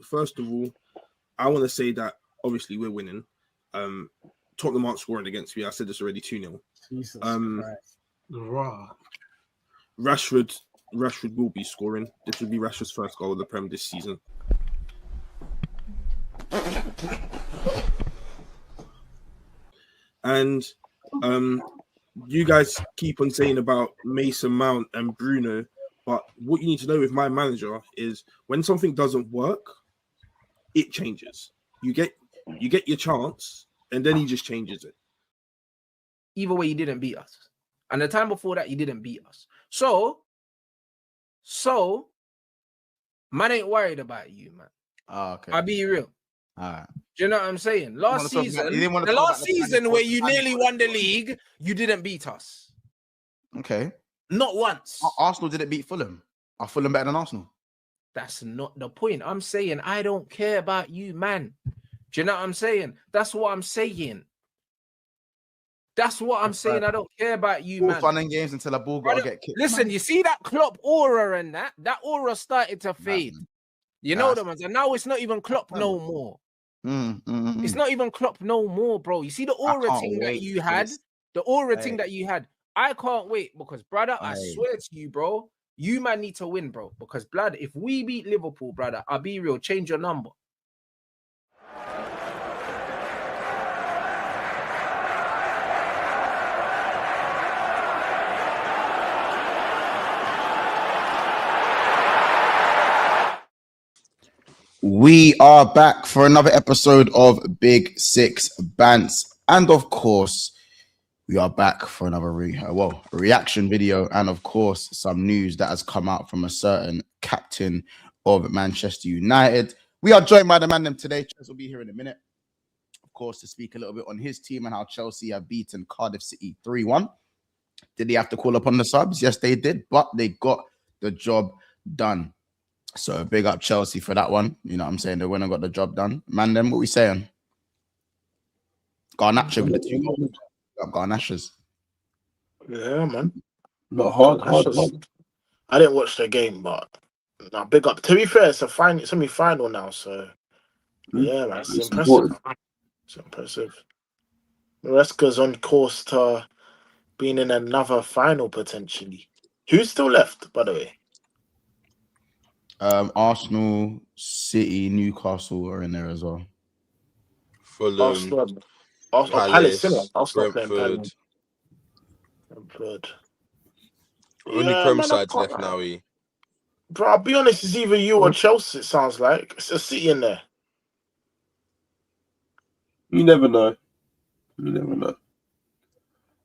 first of all, I want to say that obviously we're winning. Tottenham aren't scoring against me. I said this already 2-0. Jesus Christ. Rashford will be scoring. This will be Rashford's first goal of the Prem this season. And you guys keep on saying about Mason Mount and Bruno, but what you need to know with my manager is when something doesn't work, it changes. You get your chance, and then he just changes it. Either way, you didn't beat us. And the time before that, you didn't beat us. So, man ain't worried about you, man. Oh, okay. I'll be real. All right. Do you know what I'm saying? Last season where you nearly won the league, you didn't beat us. Okay. Not once. Arsenal didn't beat Fulham. Are Fulham better than Arsenal? That's not the point. I'm saying I don't care about you, man. Do you know what I'm saying? That's what I'm saying. That's what I'm saying. I don't care about you, man. Fun and games until a ball got to get kicked. Listen, you see that Klopp aura and that aura started to fade. You know the ones, and now it's not even Klopp no more. It's not even Klopp no more, bro. You see the aura thing that you had, the aura thing that you had. I can't wait because, brother, I swear to you, bro, you man need to win, bro. Because, blood, if we beat Liverpool, brother, I'll be real, change your number. We are back for another episode of Big Six Bants. And of course, we are back for another reaction video. And of course, some news that has come out from a certain captain of Manchester United. We are joined by the man them today. Chelsea will be here in a minute. Of course, to speak a little bit on his team and how Chelsea have beaten Cardiff City 3-1. Did they have to call upon the subs? Yes, they did. But they got the job done. So big up Chelsea for that one. You know what I'm saying? The winner got the job done. Man, then what we saying? Garnacho with the 2 goals. Garnachos. Yeah, man. Not hard. I didn't watch the game, but now big up. To be fair, it's a semi-final now, so yeah, man, it's impressive. It's impressive. Maresca's on course to being in another final potentially. Who's still left, by the way? Arsenal, City, Newcastle are in there as well. Fulham, Palace, Brentford. Brentford. Only Prem side's left now. Bro, I'll be honest, it's either you or Chelsea, it sounds like. It's a City in there. You never know.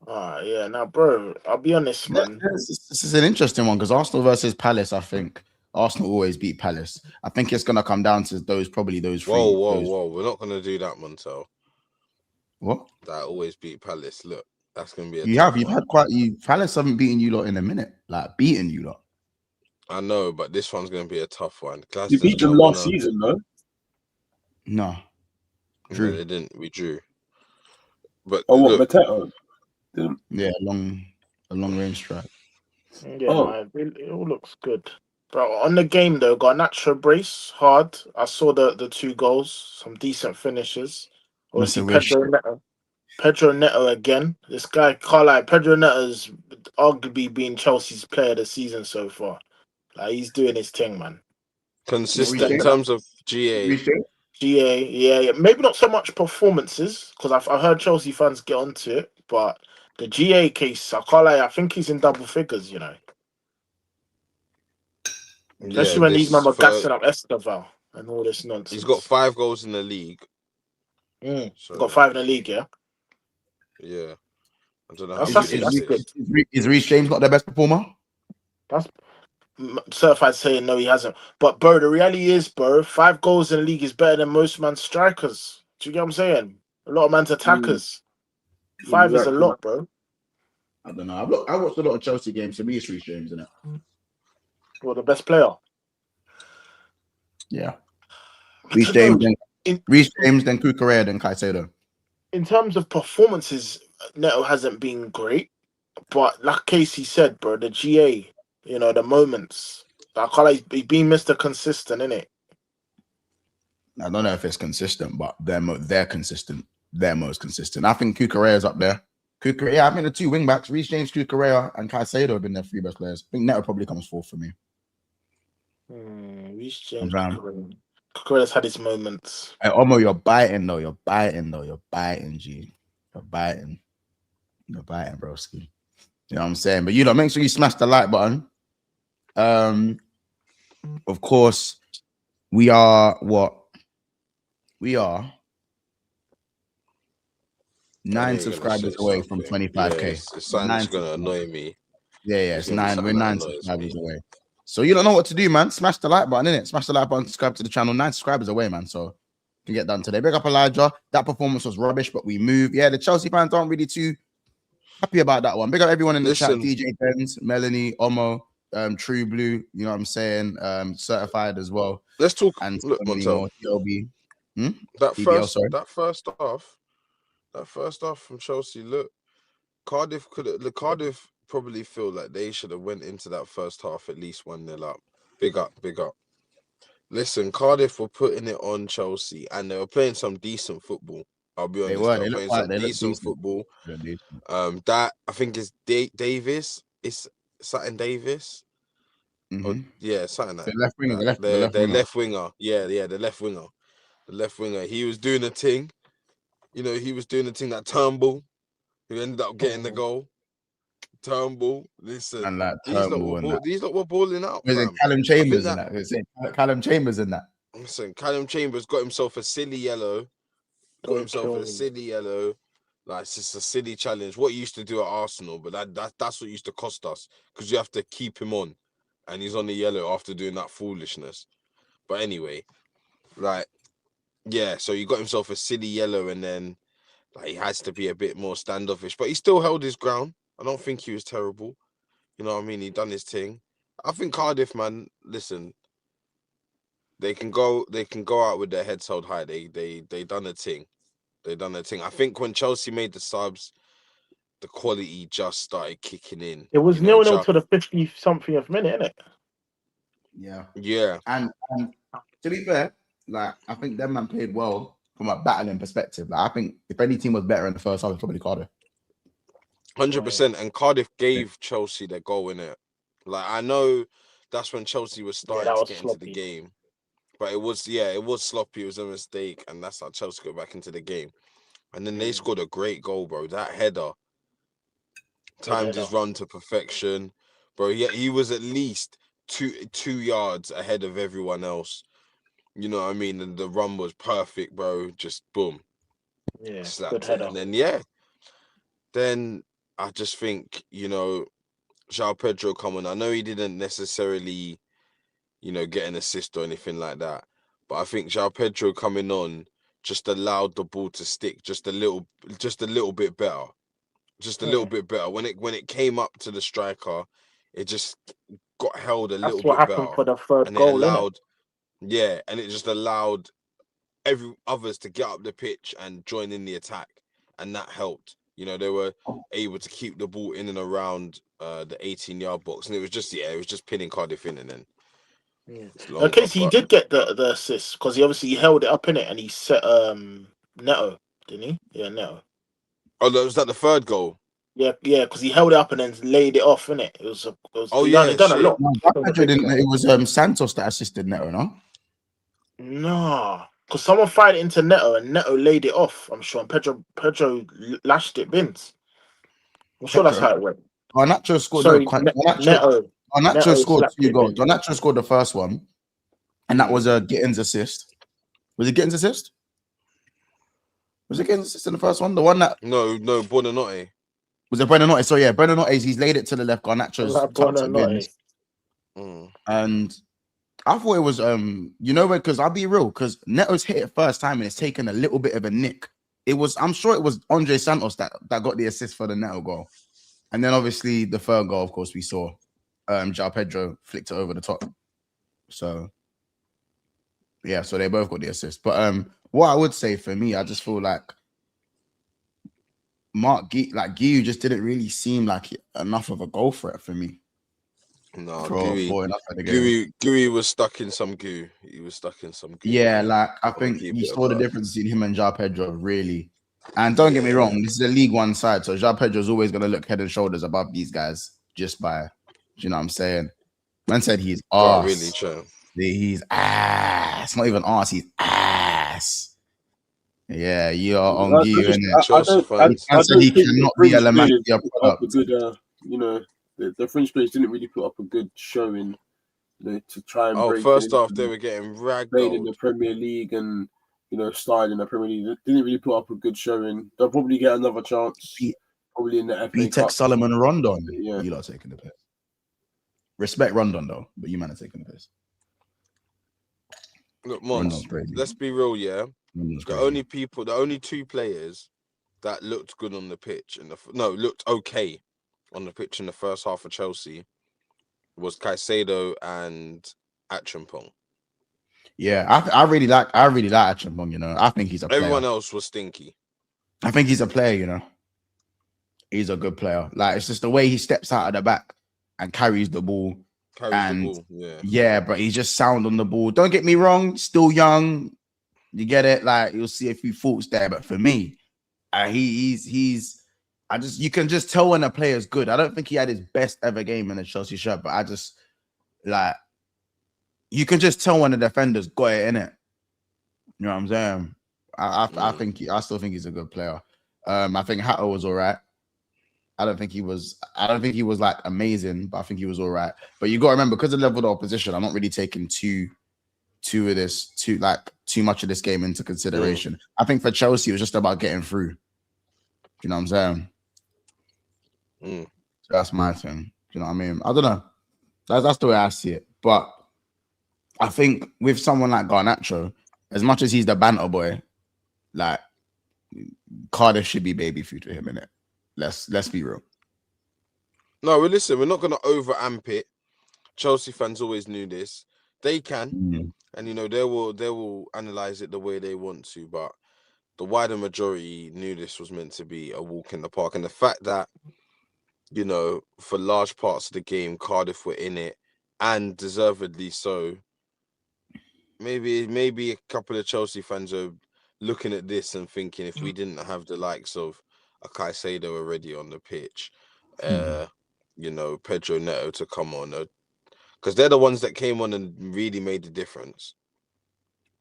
Yeah, now, bro, I'll be honest, man. This is an interesting one because Arsenal versus Palace, I think. Arsenal always beat Palace. I think it's going to come down to those three. Whoa. We're not going to do that, Montel. What? That always beat Palace. Look, that's going to be Palace haven't beaten you lot in a minute. Like, beaten you lot. I know, but this one's going to be a tough one. You beat them last season, though? No. Drew. No, they didn't. We drew. But Mateo? Yeah, a long range strike. Yeah, it all looks good. Bro, on the game though, Garnacho brace hard. I saw the 2 goals, some decent finishes. Obviously, Pedro Neto again. This guy, Pedro Neto's arguably been Chelsea's player of the season so far. Like, he's doing his thing, man. Consistent in terms of GA. Yeah. Maybe not so much performances because I've heard Chelsea fans get onto it, but the GA case, I think he's in double figures, you know. Especially when these men were gassing up Esteval and all this nonsense. He's got 5 goals in the league. So, got 5 in the league, yeah? Yeah. I don't know. That's good. Is Reece James not their best performer? That's certified saying no, he hasn't. But, bro, the reality is, 5 goals in the league is better than most man's strikers. Do you get what I'm saying? A lot of man's attackers. 5 is a lot, bro. I don't know. I watched a lot of Chelsea games. To me, it's Reece James, isn't it? Well, the best player. Yeah. Reece James, then Cucurella, then Caicedo. In terms of performances, Neto hasn't been great. But like Casey said, bro, the GA, you know, the moments. I call he's been Mr. Consistent, innit? I don't know if it's consistent, but they're consistent. They're most consistent. I think Kukureya's up there. I think the two wing backs, Reece James, Kukureya, and Caicedo have been their three best players. I think Neto probably comes fourth for me. Reece James, Kukureya's had his moments. Hey, Omo, you're biting, G. You're biting, broski. You know what I'm saying? But make sure you smash the like button. Of course, we are what? We are 9 subscribers away from 25K. Yeah, it's something that's gonna annoy me. Yeah, it's 9. We're 9 subscribers away. So you don't know what to do, man. Smash the like button, innit? Smash the like button, subscribe to the channel. 9 subscribers away, man. So you can get done today. Big up Elijah. That performance was rubbish, but we moved. Yeah, the Chelsea fans aren't really too happy about that one. Big up everyone in the chat. DJ Benz, Melanie, Omo, True Blue, you know what I'm saying? Certified as well. Let's talk. And look, Montel. That first half from Chelsea. Look, Cardiff probably feel like they should have went into that first half at least 1-0 up. Big up. Listen, Cardiff were putting it on Chelsea, and they were playing some decent football. I'll be honest. They were playing some decent football. That I think is Davis. It's Sutton Davis. Mm-hmm. Yeah, something like the left winger. The left winger. Yeah, the left winger. The left winger. He was doing a thing. He was doing the thing that Turnbull, who ended up getting the goal. Turnbull, listen. And like these lot were balling out. Was it Callum Chambers in that? Callum Chambers in that? Listen, Callum Chambers got himself a silly yellow. Like, it's just a silly challenge. What he used to do at Arsenal, but that's what used to cost us, because you have to keep him on, and he's on the yellow after doing that foolishness. But anyway, so he got himself a silly yellow, and then he has to be a bit more standoffish, but he still held his ground. I don't think he was terrible. You know what I mean? He done his thing. I think Cardiff, man, listen, they can go out with their heads held high. They done a thing. They done a thing. I think when Chelsea made the subs, the quality just started kicking in. It was 0-0 to the 50-something of minute, innit? Yeah. And to be fair, I think them man played well from a battling perspective. I think if any team was better in the first half, it's probably Cardiff. 100%. And Cardiff gave Chelsea their goal in it. I know that's when Chelsea was starting to get into the game, but it was sloppy. It was a mistake, and that's how Chelsea got back into the game. And then they scored a great goal, bro. That header timed his run to perfection, bro. He was at least two yards ahead of everyone else. You know what I mean? And the run was perfect, bro. Just boom. Yeah, slapped it. And then I just think, João Pedro coming. I know he didn't necessarily, get an assist or anything like that. But I think João Pedro coming on just allowed the ball to stick just a little bit better. Just a little bit better. When it came up to the striker, it just got held a little bit better. That's what happened for the third goal, yeah, and it just allowed others to get up the pitch and join in the attack, and that helped. They were able to keep the ball in and around the 18-yard box, and it was just pinning Cardiff in, and then. Okay, so he did get the assist because he held it up in it, and he set Neto, didn't he? Yeah, Neto. Oh, was that the third goal? Yeah, because he held it up and then laid it off, innit? It was. Oh yeah, he done a lot. It was Santos that assisted Neto, no? No, because someone fired it into Neto and Neto laid it off. I'm sure, and Pedro lashed it bins. I'm sure that's how it went. Garnacho scored. Garnacho scored 2 goals. Garnacho scored the first one, and that was a Gittins assist. Was it Gittins assist? Was it Gittins assist in the first one? The one that no, Buonanotte. Was it Buonanotte? So yeah, Buonanotte's, he's laid it to the left. Garnacho's and I thought it was because I'll be real, because Neto's hit it first time and it's taken a little bit of a nick. I'm sure it was Andre Santos that got the assist for the Neto goal. And then obviously the third goal, of course, we saw João Pedro flicked it over the top. So yeah, so they both got the assist. But what I would say for me, I just feel like Guiu just didn't really seem like enough of a goal threat for me. No, Gooey was stuck in some goo. He was stuck in some goo. Yeah, like I think you saw the difference between him and João Pedro, really. And don't get me wrong, this is a League One side, so João Pedro is always going to look head and shoulders above these guys just by, you know what I'm saying? Man said he's ass. Really true. He's ass. Not even ass, he's ass. Yeah, you are on you. I said he cannot be a Lamassia product. The French players didn't really put up a good showing to try and break first off, they were getting ragged in the Premier League and started in the Premier League. They didn't really put up a good showing. They'll probably get another chance. Probably in the FA Cup. Solomon Rondon. Yeah. You lot are taking the piss. Respect Rondon though, but you man are taking the piss. Look, Mons, let's be real, yeah. The only two players that looked good on the pitch looked okay on the pitch in the first half of Chelsea was Caicedo and Acheampong. Yeah, I really like Acheampong, I think he's a player. Everyone else was stinky. I think he's a player, He's a good player. Like, it's just the way he steps out of the back and carries the ball. Yeah, but he's just sound on the ball. Don't get me wrong, still young. You get it? Like, you'll see a few faults there, but for me, you can just tell when a player's good. I don't think he had his best ever game in a Chelsea shirt, but I just you can just tell when the defender's got it in it. You know what I'm saying? I still think he's a good player. I think Hatter was all right. I don't think he was like amazing, but I think he was all right. But you got to remember, because of the level of opposition, I'm not really taking too much of this game into consideration. I think for Chelsea, it was just about getting through. You know what I'm saying? So that's my thing. You know what I mean? I don't know. That's the way I see it. But I think with someone like Garnacho, as much as he's the banter boy, like Cardiff should be baby food to him, innit? Let's be real. No, well, listen, we're not going to over-amp it. Chelsea fans always knew this. They can, and they will analyze it the way they want to. But the wider majority knew this was meant to be a walk in the park, and the fact that for large parts of the game, Cardiff were in it, and deservedly so. Maybe a couple of Chelsea fans are looking at this and thinking, if we didn't have the likes of a Caicedo already on the pitch, Pedro Neto to come on, because they're the ones that came on and really made the difference.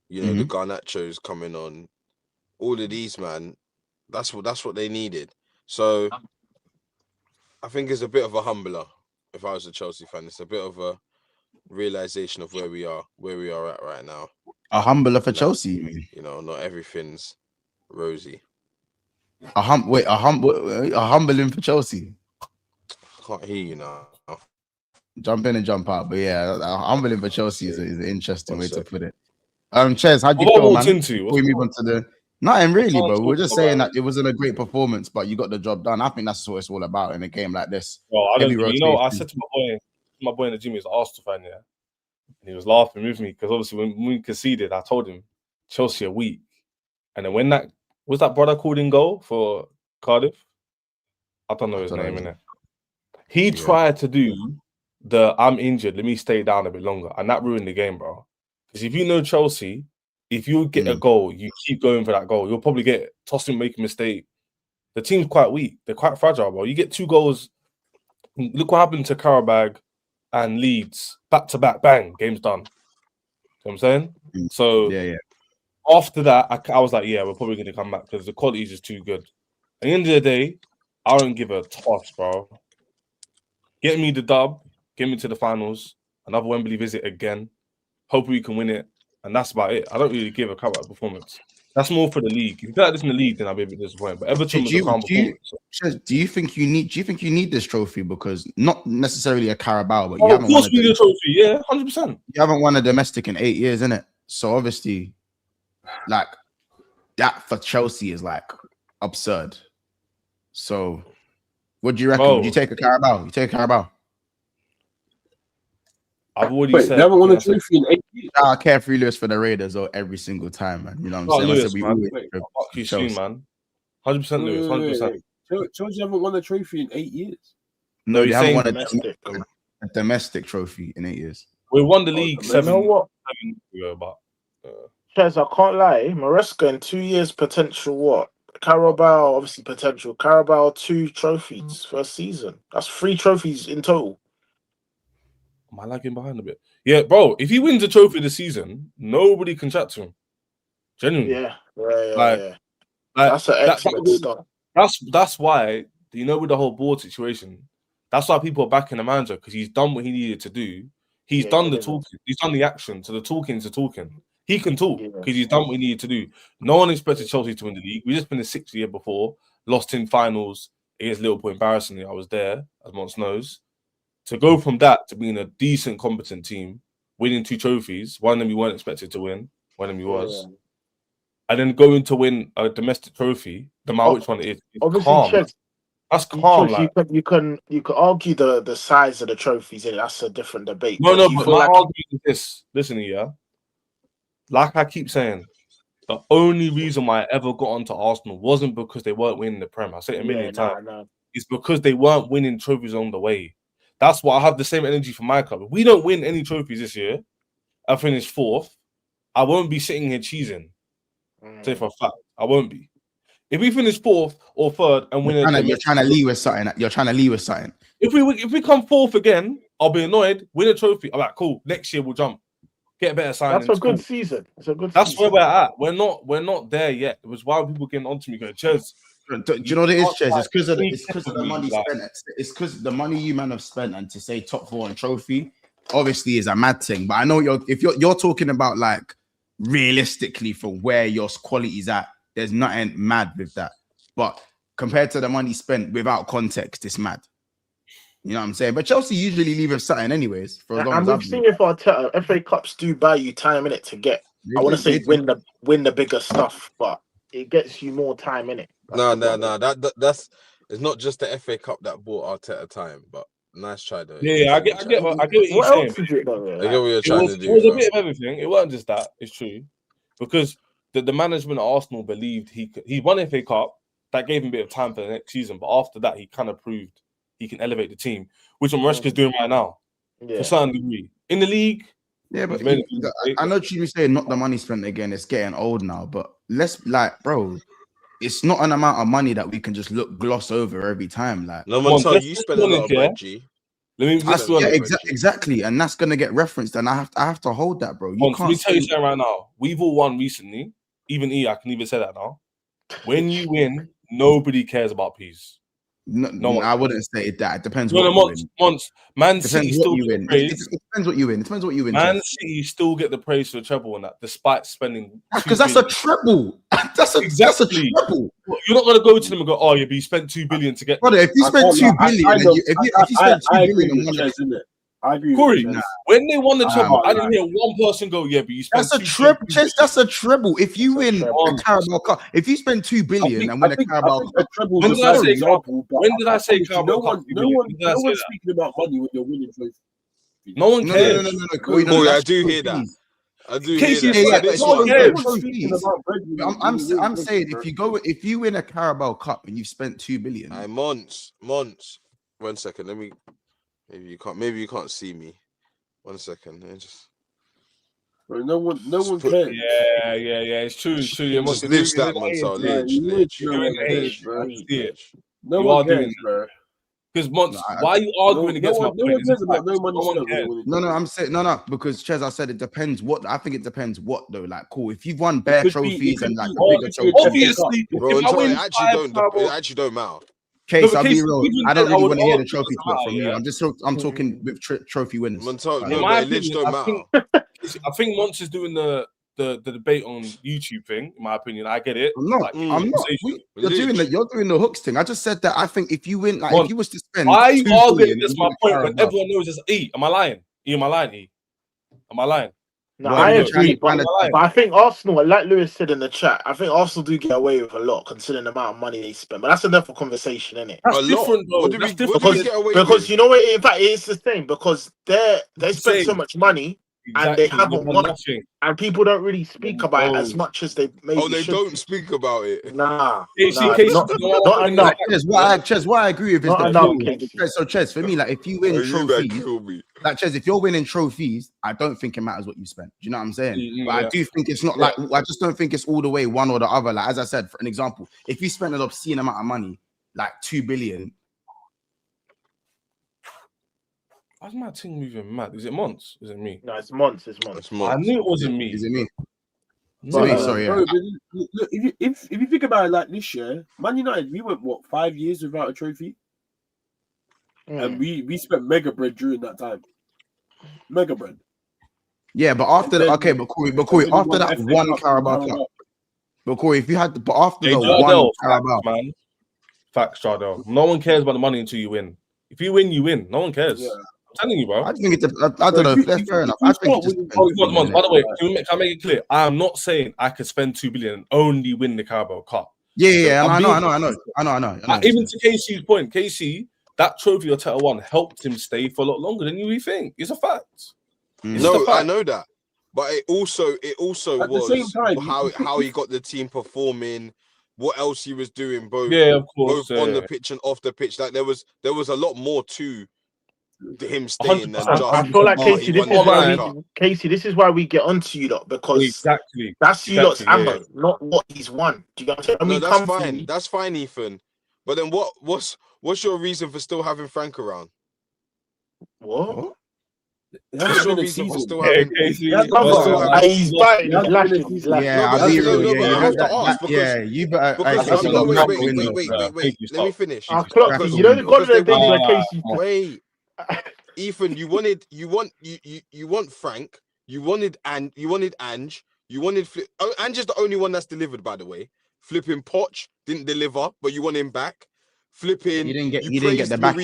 The Garnachos coming on, all of these, man, that's what they needed. So I think it's a bit of a humbler. If I was a Chelsea fan, it's a bit of a realization of where we are at right now. A humbler for Chelsea, you mean? Not everything's rosy. A humbling for Chelsea. Can't hear you now. Jump in and jump out, but yeah, a humbling for Chelsea is an interesting way to put it. Ches, how'd you feel, man? We move on to the nothing really, bro. We're just saying that it wasn't a great performance, but you got the job done. I think that's what it's all about in a game like this. Well, I said to my boy in the gym, he's an Arsenal fan, yeah, and he was laughing with me because obviously when we conceded, I told him Chelsea are weak, and then when that brother called in goal for Cardiff, I don't know his name in it. He tried to do the "I'm injured, let me stay down a bit longer," and that ruined the game, bro. Because if you know Chelsea, if you get a goal, you keep going for that goal, you'll probably get tossed and make a mistake. The team's quite weak. They're quite fragile, bro. You get 2 goals. Look what happened to Karabag and Leeds. Back to back, bang, game's done. You know what I'm saying? So after that, I was like, yeah, we're probably going to come back because the quality is just too good. At the end of the day, I don't give a toss, bro. Get me the dub. Get me to the finals. Another Wembley visit again. Hope we can win it. And that's about it. I don't really give a crap about performance. That's more for the league. If you feel like this in the league, then I'll be a bit disappointed. But Everton was a calm performance. Do you think you need this trophy? Because not necessarily a Carabao, but you haven't won a trophy. Yeah, 100%. You haven't won a domestic in 8 years, innit? So obviously, like that for Chelsea is like absurd. So, what do you reckon? Would you take a Carabao? You take a Carabao? I've already said. They haven't won a trophy in 8 years. I care for Lewis for the Raiders or every single time, man. You know what I'm saying? Lewis, fuck you soon, man. 100% Lewis, 100%. Chelsea haven't won a trophy in 8 years. No, you haven't won a a domestic trophy in 8 years. We won the league You know what? 7 years ago, but Chaz, I can't lie. Maresca in 2 years potential what? Carabao, obviously potential. Carabao 2 trophies first season. That's 3 trophies in total. am I lagging behind a bit? Yeah, bro. If he wins a trophy this season, nobody can chat to him. Genuinely. Yeah. Like, That's an excellent start. That's why, you know, with the whole board situation, that's why people are backing the manager, because he's done what he needed to do. He's done the talking. He's done the action. So the talking is the talking. He can talk because he's done what he needed to do. No one expected Chelsea to win the league. We just been the 6th year before, lost in finals against Liverpool embarrassingly. I was there, as Mons knows. To go from that to being a decent, competent team, winning 2 trophies, one of them we weren't expected to win, one of them he was, and then going to win a domestic trophy, no matter which one it is, it's calm. That's calm. You can argue the size of the trophies, and that's a different debate. No, but my argument is this. Listen here. Like I keep saying, the only reason why I ever got onto Arsenal wasn't because they weren't winning the Prem. I say it a million times. It's because they weren't winning trophies on the way. That's why I have the same energy for my club. If we don't win any trophies this year, I finish 4th, I won't be sitting here cheesing. Say for a fact, I won't be. If we finish 4th or 3rd and win, you're trying to leave with something. You're trying to leave with something. If we come 4th again, I'll be annoyed. Win a trophy. All right, cool. Next year we'll jump. Get a better signing. That's a good season. That's where we're at. We're not there yet. It was why people getting onto me going, Ches. Do you know what it is, Ches? It's because of the money spent. It's because the money you man have spent, and to say top 4 and trophy, obviously is a mad thing. But I know if you're talking about like realistically for where your quality's at, there's nothing mad with that. But compared to the money spent without context, it's mad. You know what I'm saying? But Chelsea usually leave us something anyways. For as long as we've seen if Arteta, FA Cups do buy you time in it to get. I want to say win the bigger stuff, but it gets you more time in it. No. That's it's not just the FA Cup that bought Arteta time, but nice try though. Yeah, I get what you're saying. I get what you're trying to do. It was a bit of everything. It wasn't just that. It's true, because the management at Arsenal believed he won FA Cup. That gave him a bit of time for the next season, but after that, he kind of proved he can elevate the team, which Maresca's doing right now, to a certain degree. In the league, yeah, but I know you're saying not the money spent again. It's getting old now, but bro, it's not an amount of money that we can just gloss over every time. Like, no one tell you spend a lot of bread, G. Exactly, and that's gonna get referenced, and I have to hold that, bro. Let me tell you something right now. We've all won recently. Even I can even say that now. When you win, nobody cares about peace. No, I wouldn't say that. It depends. Man City still you win. It depends what you win. It depends what you win. Man City still get the praise for the treble on that, despite spending. Because that's a treble. That's a treble. You're not gonna go to them and go, "Oh, yeah, but you spent 2 billion to get." Brother, if you spend 2 billion, if you spend 2 billion, I agree. Corey, when they won the treble, I didn't hear one person go, "Yeah, but you spent." That's a treble. That's a treble. If you win a Carabao Cup, if you spend 2 billion and win a Carabao Cup, when did I say Carabao Cup? No one's speaking about money when you're winning trophies. No one cares. No. Corey, I do hear that. I do hear that. I'm saying if you win a Carabao Cup and you've spent 2 billion. Mons. 1 second. Let me. Maybe you can't see me. 1 second. Bro, no one cares. Yeah. It's true. Just lynch that, man. So lynch. No one cares, bro. Because why are you arguing against my point? I'm saying because Ches, I said it depends what. I think it depends what though. Like, cool. If you've won bare trophies and like bigger trophies, obviously, bro, it actually don't matter. Case, I'll be real. I don't really want to hear the trophy talk from you. I'm talking with trophy winners. I think Mons is doing the debate on YouTube thing. In my opinion, I get it. I'm not. You're doing the hooks thing. I just said that I think if you win, like if you was to spend, why are you arguing? That's my point. When everyone knows it's E. Am I lying? Am I lying? No, I agree, but I think Arsenal, like Lewis said in the chat, I think Arsenal do get away with a lot considering the amount of money they spend. But that's enough for conversation, isn't it? That's different, though. Because you know what? In fact, it's the same because they spend so much money and they haven't won nothing. And people don't really speak about it as much as they maybe should. Oh, they don't speak about it. Nah, not enough. Ches, what I agree with is not enough. So Ches, for me, like if you win trophies, like Ches, if you're winning trophies, I don't think it matters what you spend. Do you know what I'm saying? But I do think it's not like I just don't think it's all the way one or the other. Like as I said, for an example, if you spend an obscene amount of money, like 2 billion. Why's my thing moving mad? Is it Monts? Is it me? No, it's Monts. It's Monts. I knew it wasn't me. Is it me? Sorry. Bro, look, if you think about it like this year, Man United, we went 5 years without a trophy, and we spent mega bread during that time. Mega bread. Yeah, but after but Corey, after that one Carabao Cup, but Corey, if you had after the one Carabao, man, facts, Jardel. No one cares about the money until you win. If you win, you win. No one cares. Yeah. I'm telling you, bro. I think I don't know. That's fair enough. I think it's just by the way, can I make it clear? I am not saying I could spend 2 billion and only win the Carabao Cup. Yeah. I know. Even to KC's point, KC, that trophy or title one helped him stay for a lot longer than you really think. It's a fact. No, I know that, but it also was how he got the team performing. What else he was doing, both on the pitch and off the pitch. Like there was a lot more to him staying than just. I feel like Casey, this is why we get onto you lot, because that's you lot's ammo, not what he's won. Do you get what I'm saying? No, that's fine. That's fine, Ethan. But then what's your reason for still having Frank around? What? What's your reason for still having? He's biting. He's lashing. Yeah, you better. Wait. Let me finish. You know the content thing like Casey. Wait, Ethan, you want Frank. You wanted Ange. You wanted Flip. Ange is the only one that's delivered, by the way. Flipping Poch didn't deliver, but you want him back. Flipping, you didn't get the back.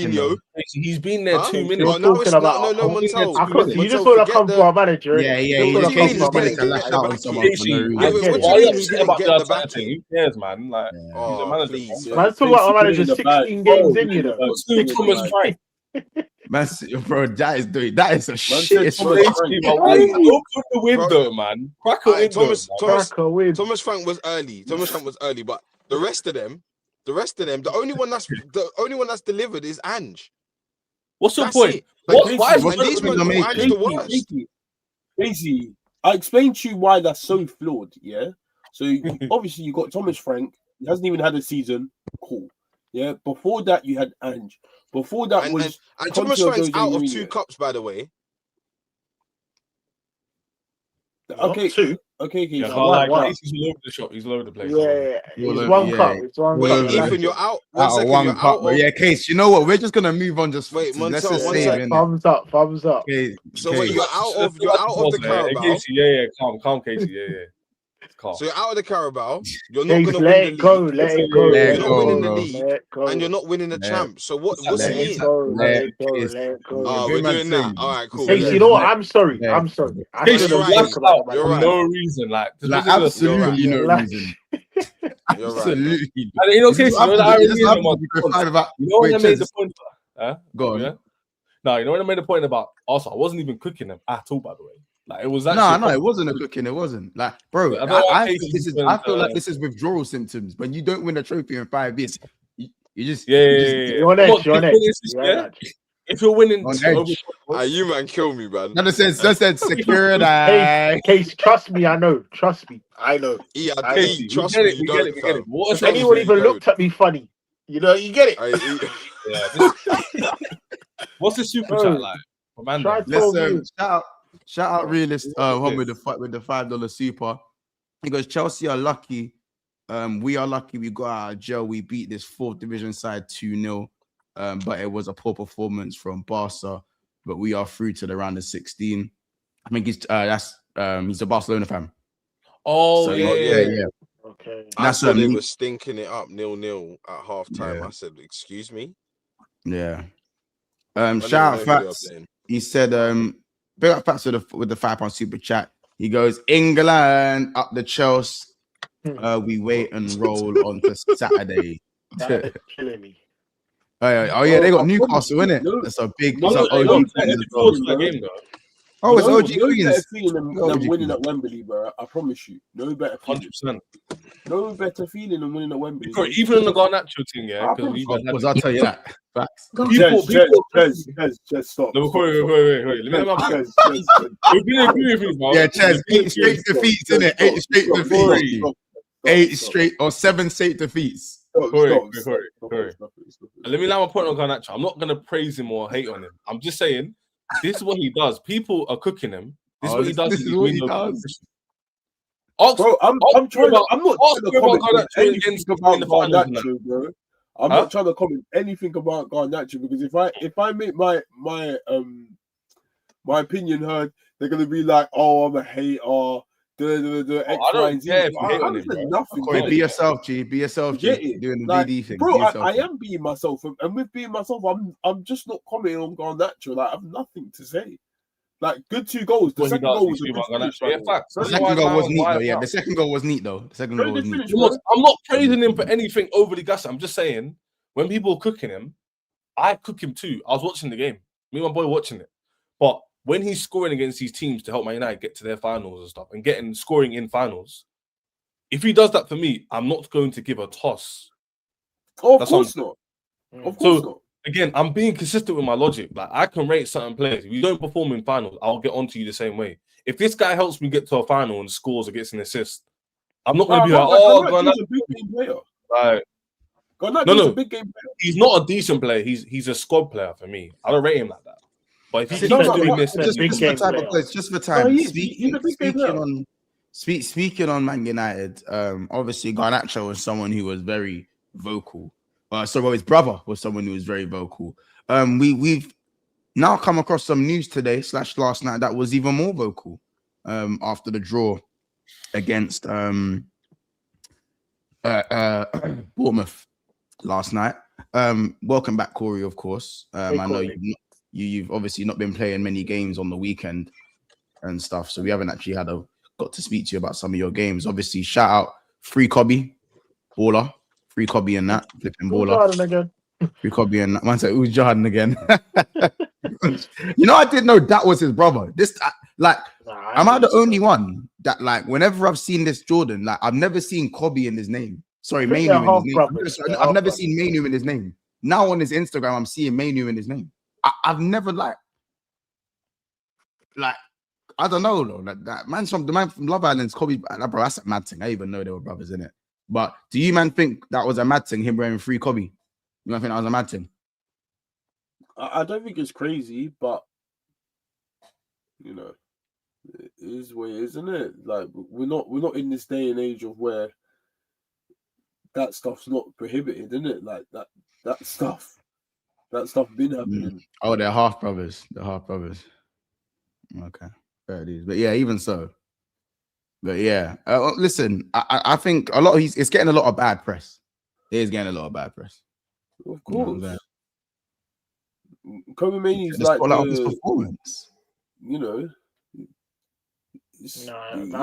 He's been there 2 minutes. No, Montel. You just want to come for our manager. Yeah. He just came to minutes to lash out on someone. Why are you upset about the outside thing? Who cares, man? Like, he's a manager. Let's talk about our manager 16 games in, you know. Thomas Frank. Man, bro, that is a shit. Open the window, man. Crack a window. Thomas Frank was early, but the rest of them, the only one that's delivered is Ange. What's your point? Why is Crazy. I explained to you why that's so flawed. Yeah. So obviously you got Thomas Frank. He hasn't even had a season. Cool. Yeah. Before that you had Ange. Before that was Thomas Frank's out of 2 cups, by the way. Okay. 2. Okay. He's all over the shop. He's all over the place. Yeah. It's one cup. It's one cup. Ethan, you're out. One cup. Yeah, Case. You know what? We're just gonna move on. Just wait. Let's just say thumbs up. Okay. So wait, you're out of the Carabao. Casey, yeah. Calm, Casey. Yeah. So you're out of the Carabao. You're not going to let it go. Let it go. You're not winning the league, and you're not winning the champ. So what's it in? Let it go. We're doing that. All right, cool. Hey, you know what? I'm sorry. You're right. For no reason, like absolutely no reason. You're right. Absolutely. And you know, Casey, you know the irony is, you know when I made the point. Go on. No, you know when I made the point about Arsenal, I wasn't even cooking them at all, by the way. Like it was no, it wasn't a cooking. It wasn't like, bro. I feel like this is withdrawal symptoms. When you don't win a trophy in 5 years, you just you're on edge. If you're winning, you man kill me, man. That said security. Case, trust me, I know. Trust me, I know. Yeah, trust me. We get it. If anyone even looked at me funny, you know, you get it. What's the super chat like? Listen, shout out realist one with the $5 super. He goes, Chelsea are lucky. We are lucky we got out of jail. We beat this 4th division side 2-0. But it was a poor performance from Barca. But we are through to the round of 16. I think he's a Barcelona fan. Oh, so, yeah. Okay. I thought they were stinking it up 0-0 at half time. Yeah. I said, excuse me. Yeah. Shout out Fats. He said, big up Fats with the £5 super chat. He goes, England up the Chelsea. We wait and roll on for Saturday. Killing me. Oh yeah, they got Newcastle in it. That's a big. Oh, it's OG no Queens. better feeling than winning at Wembley, bro. I promise you. No better feeling. 100%. No better feeling than winning at Wembley. Even in the Garnacho thing, yeah. Because I'll tell you that. Facts. People. Stop. No, wait. Let me have my We've been agree with me, bro. Yeah, Ches, 8 straight defeats, innit? 8 straight defeats. 8 straight or 7 straight defeats. Correct. Let me allow my point on Garnacho. I'm not gonna praise him or hate on him. I'm just saying this is what he does. People are cooking him. This is what he does. This is what he does. Bro, I'm not trying to comment anything about Garnacho, bro. I'm not trying to comment anything about Garnacho because if I make my opinion heard, they're gonna be like, "Oh, I'm a hater." I don't care if you hate on him, nothing. Be yourself, G. Be yourself, G. Doing the BD thing, bro. I am being myself, and with being myself, I'm just not commenting on Garnacho. Like I have nothing to say. Like good 2 goals. The second goal was a good finish. The second goal was neat though. Yeah, the second goal was neat though. The second goal was neat. I'm not praising him for anything overly gassy. I'm just saying when people are cooking him, I cook him too. I was watching the game. Me and my boy watching it. But when he's scoring against these teams to help Man United get to their finals and stuff and scoring in finals, if he does that for me, I'm not going to give a toss. Oh, of course not. Of course not. Again, I'm being consistent with my logic. Like I can rate certain players. If you don't perform in finals, I'll get onto you the same way. If this guy helps me get to a final and scores or gets an assist, I'm not going to be like, "Oh, Garnacho's a big game player." Right? Garnacho's a big game player. He's not a decent player. He's a squad player for me. I don't rate him like that. But if he keeps doing this, just for time. Speaking on Man United, obviously Garnacho was someone who was very vocal. His brother was someone who was very vocal. We've now come across some news today / last night that was even more vocal after the draw against Bournemouth last night. Welcome back, Corey, of course. I know you've obviously not been playing many games on the weekend and stuff, so we haven't actually got to speak to you about some of your games. Obviously, shout out Free Cobby, baller. Free Cobby and that, flipping baller. Free Cobby and that. Man said, "Who's Jordan again?" I didn't know that was his brother. Am I the only one that whenever I've seen this Jordan, I've never seen Cobby in his name. Sorry, Manu in his name. I've never seen Manu in his name. Now on his Instagram, I'm seeing Manu in his name. I've never I don't know though. The man from Love Island's Cobby, bro. That's a mad thing. I even know they were brothers in it. But do you man think that was a mad thing? Him wearing Free Cobby? You man think that was a mad thing? I don't think it's crazy, but it is what it is, isn't it? Like we're not in this day and age of where that stuff's not prohibited, isn't it? Like that stuff been happening. Oh, they're half brothers. Okay, there it is. But yeah, even so. But yeah, listen, I think a lot of it's getting a lot of bad press. It is getting a lot of bad press. Of course. Kobe Manu's his performance. That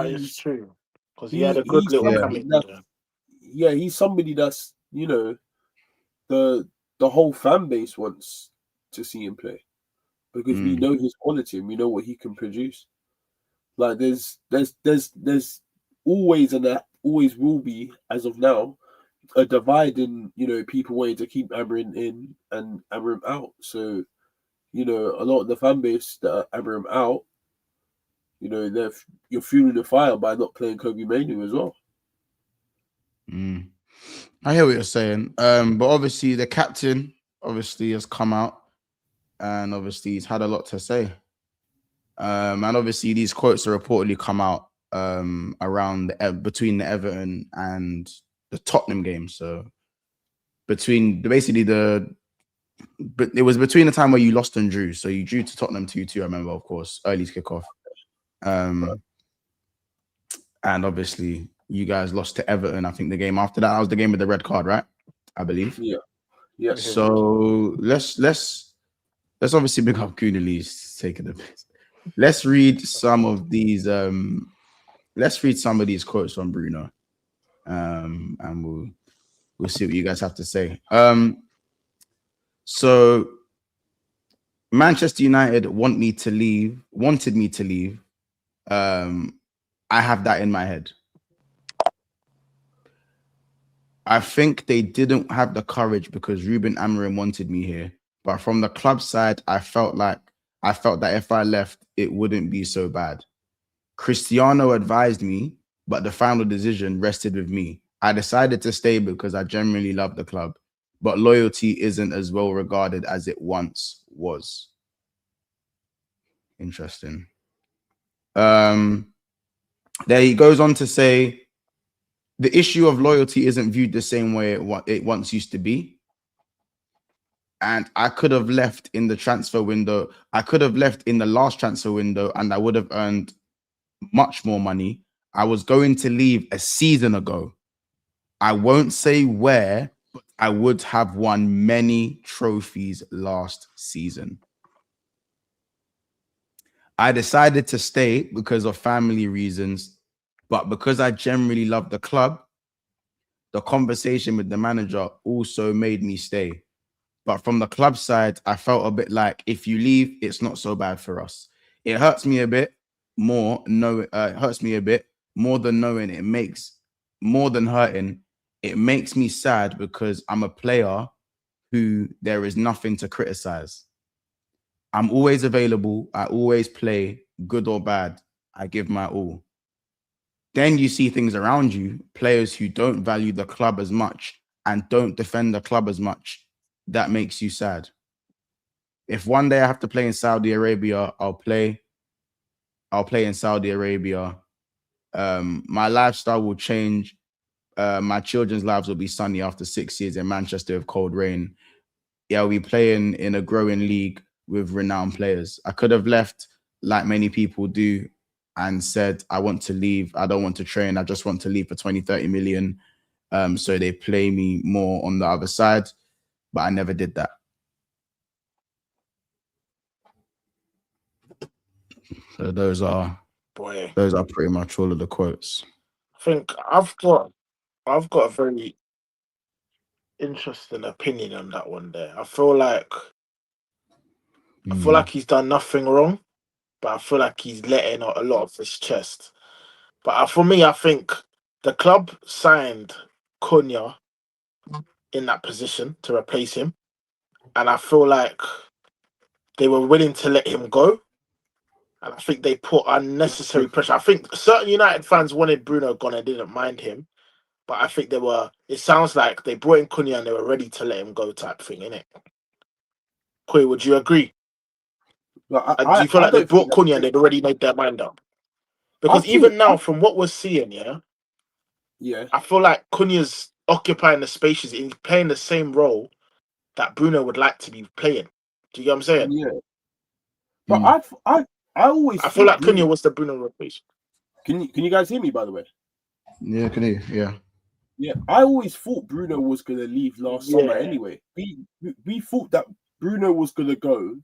is true. Because he had a good little coming. Yeah, he's somebody that's the whole fan base wants to see him play because we know his quality and we know what he can produce. Like there's always and that always will be as of now a divide in people wanting to keep Amorim in and Amorim out. So a lot of the fan base that are Amorim out, you're fueling the fire by not playing Kobe Manu as well. I hear what you're saying. But obviously the captain has come out and obviously he's had a lot to say. And obviously these quotes are reportedly come out around between the Everton and the Tottenham game. So but it was between the time where you lost and drew. So you drew to Tottenham 2-2, I remember, of course, early kickoff. And obviously you guys lost to Everton. I think the game after that was the game with the red card, right? I believe. Yeah. So let's obviously pick up Kunali's taking the piss. Let's read some of these. Let's read some of these quotes from Bruno, and we'll see what you guys have to say. So Manchester United wanted me to leave. I have that in my head. I think they didn't have the courage because Ruben Amorim wanted me here. But from the club side, I felt that if I left, it wouldn't be so bad. Cristiano advised me, but the final decision rested with me. I decided to stay because I genuinely love the club, but loyalty isn't as well regarded as it once was. Interesting. There he goes on to say, the issue of loyalty isn't viewed the same way it once used to be. And I could have left in the transfer window. I could have left in the last transfer window and I would have earned much more money. I was going to leave a season ago. I won't say where, but I would have won many trophies last season. I decided to stay because of family reasons, but because I generally love the club, the conversation with the manager also made me stay. But from the club side, I felt a bit like if you leave, it's not so bad for us. It hurts me a bit more. No, it hurts me a bit more than knowing it makes more than hurting. It makes me sad because I'm a player who there is nothing to criticize. I'm always available. I always play, good or bad. I give my all. Then you see things around you, players who don't value the club as much and don't defend the club as much. That makes you sad. If one day I have to play in Saudi Arabia, I'll play in Saudi Arabia. My lifestyle will change. My children's lives will be sunny after 6 years in Manchester with cold rain. Yeah, I'll be playing in a growing league with renowned players. I could have left like many people do and said, I want to leave. I don't want to train. I just want to leave for 20, 30 million. So they play me more on the other side. But I never did that. So those are pretty much all of the quotes. I think I've got a very interesting opinion on that one there. I feel like he's done nothing wrong, but I feel like he's letting out a lot of his chest. But for me, I think the club signed Cunha in that position to replace him. And I feel like they were willing to let him go. And I think they put unnecessary pressure. I think certain United fans wanted Bruno gone and didn't mind him. But I think it sounds like they brought in Cunha and they were ready to let him go type thing, innit? Quay, would you agree? Do you feel like they brought Cunha and they'd already made their mind up? Because even now, from what we're seeing, I feel like Cunha's occupying the spaces, he's playing the same role that Bruno would like to be playing. Do you get what I'm saying? Yeah. But I feel like Cunha was the Bruno replacement. Can you guys hear me, by the way? Yeah, can you? Yeah. Yeah, I always thought Bruno was gonna leave last summer anyway. We thought that Bruno was gonna go,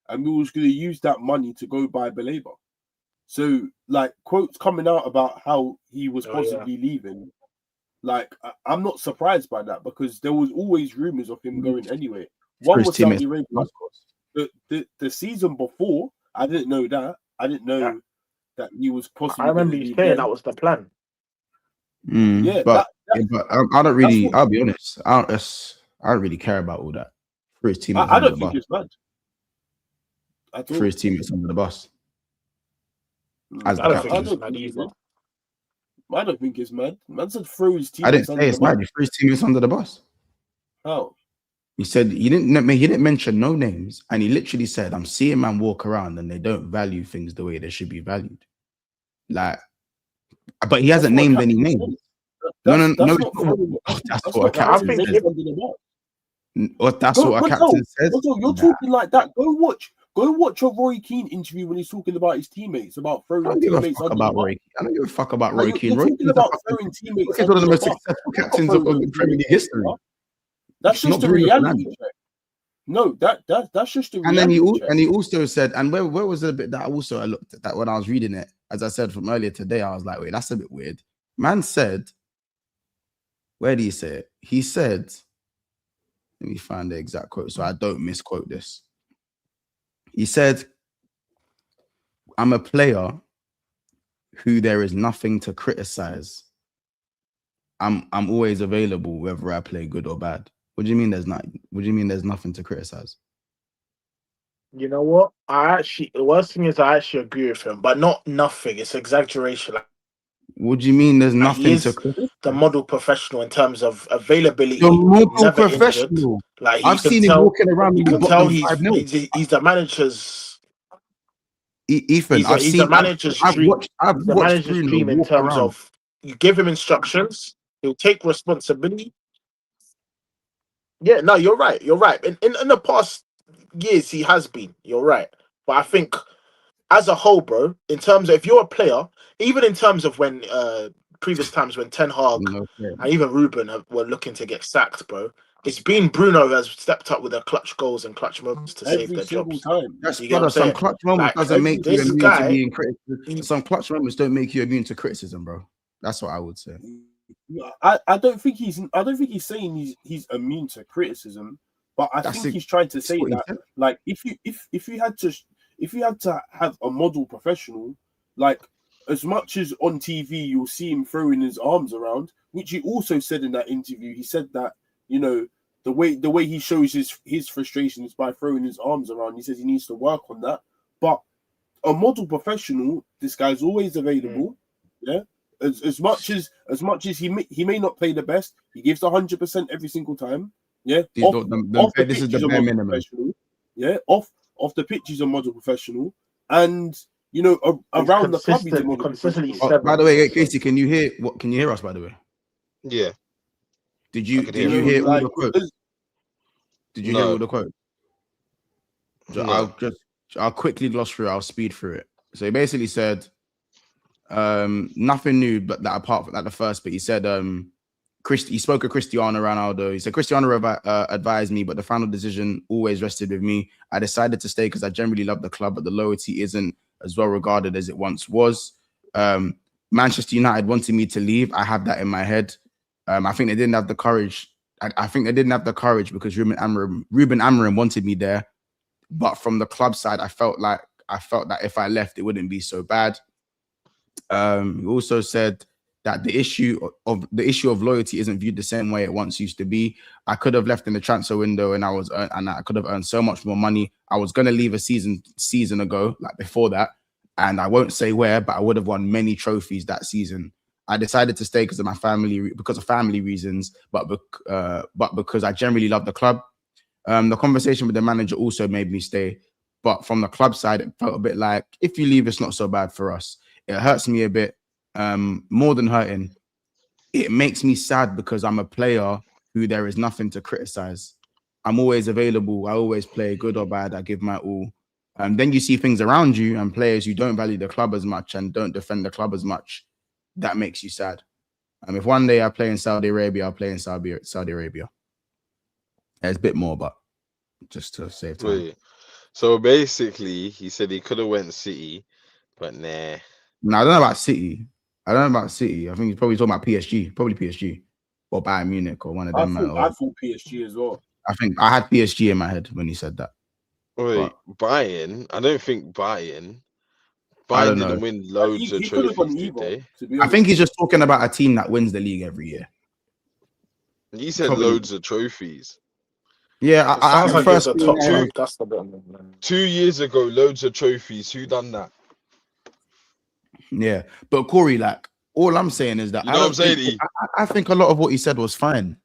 and we was gonna use that money to go buy Baleba. So, like, quotes coming out about how he was possibly leaving, like, I'm not surprised by that because there was always rumors of him going anyway. One was Saudi Arabia. The season before, I didn't know that. I didn't know that he was possibly. I remember you saying that was the plan. But I don't really. I'll be honest. I don't really care about all that. For his teammates, I don't think it's mad. For his teammates under the bus. I don't think it's mad either. I don't think it's mad. Man said throw his teammates. I didn't say it's mad. He threw his teammates under the bus. How? He said he didn't mention no names, and he literally said, "I'm seeing man walk around and they don't value things the way they should be valued." Like, but he hasn't named any names. No. That's what a captain says. That's what a captain says. You're talking like that. Go watch a Roy Keane interview when he's talking about his teammates, about throwing teammates under the bus. I don't give a fuck about Roy Keane. Roy Keane about throwing teammates. He's one of the most successful captains of Premier League history. That's just the reality check. No, that's just the reality check. And he also said, and where was the bit that I looked at that when I was reading it, as I said from earlier today, I was like, wait, that's a bit weird. Man said, where did he say it? He said, let me find the exact quote so I don't misquote this. He said, I'm a player who there is nothing to criticize. I'm always available whether I play good or bad. What do you mean there's not? What do you mean there's nothing to criticize? You know what? The worst thing is I actually agree with him, but not nothing. It's exaggeration. What do you mean there's nothing he is to criticize? The model professional in terms of availability. The model never professional. Injured. Like I've seen him walking around. You can tell he's the manager's. Ethan, he's the manager's dream. I've watched Bruno dream in terms around. Of you give him instructions, he'll take responsibility. Yeah, no, you're right. You're right. In the past years, he has been. You're right. But I think as a whole, bro, in terms of if you're a player, even in terms of when previous times when Ten Hag and even Ruben were looking to get sacked, bro, it's been Bruno who has stepped up with their clutch goals and clutch moments to save their jobs. Time. That's brother, some clutch moments doesn't make you immune to being critical. Some clutch moments don't make you immune to criticism, bro. That's what I would say. I don't think he's saying he's immune to criticism, but I think he's trying to say that like if you had to have a model professional, like as much as on TV you'll see him throwing his arms around, which he also said in that interview. He said that, you know, the way he shows his frustration is by throwing his arms around. He says he needs to work on that. But a model professional, this guy's always available. Yeah. As much as he may not play the best, he gives 100% every single time. Yeah. This is the bare minimum. Yeah. Off the pitch, he's a model professional. And you know, around the club, he's a model professional. By the way, Casey, can you hear us, by the way? Yeah. Did you hear all the quotes? Did you hear all the quotes? No. I'll quickly gloss through. I'll speed through it. So he basically said, nothing new, but that apart from that, the first bit, he said, he spoke of Cristiano Ronaldo. He said, Cristiano advised me, but the final decision always rested with me. I decided to stay because I generally love the club, but the loyalty isn't as well regarded as it once was. Manchester United wanted me to leave. I have that in my head. I think they didn't have the courage. I think they didn't have the courage because Ruben Amorim wanted me there. But from the club side, I felt that if I left, it wouldn't be so bad. He also said that the issue of loyalty isn't viewed the same way it once used to be. I could have left in the transfer window and I could have earned so much more money. I was going to leave a season ago, like before that. And I won't say where, but I would have won many trophies that season. I decided to stay because of family reasons, but because I generally love the club. The conversation with the manager also made me stay. But from the club side, it felt a bit like, if you leave, it's not so bad for us. It hurts me a bit, more than hurting. It makes me sad because I'm a player who there is nothing to criticize. I'm always available. I always play, good or bad. I give my all. Then you see things around you and players who don't value the club as much and don't defend the club as much. That makes you sad. If one day I play in Saudi Arabia, I'll play in Saudi Arabia. There's a bit more, but just to save time. Wait. So basically, he said he could have went City, but nah. No, I don't know about City. I think he's probably talking about PSG. Probably PSG. Or Bayern Munich or one of them. I thought PSG as well. I think I had PSG in my head when he said that. Wait, Bayern? I don't think Bayern. Bayern didn't win loads of trophies, did they? I think he's just talking about a team that wins the league every year. He said loads of trophies. Yeah, I like first it's a top two. That's the bit. 2 years ago, loads of trophies. Who done that? Yeah, but Corey, like, all I'm saying is that I think a lot of what he said was fine.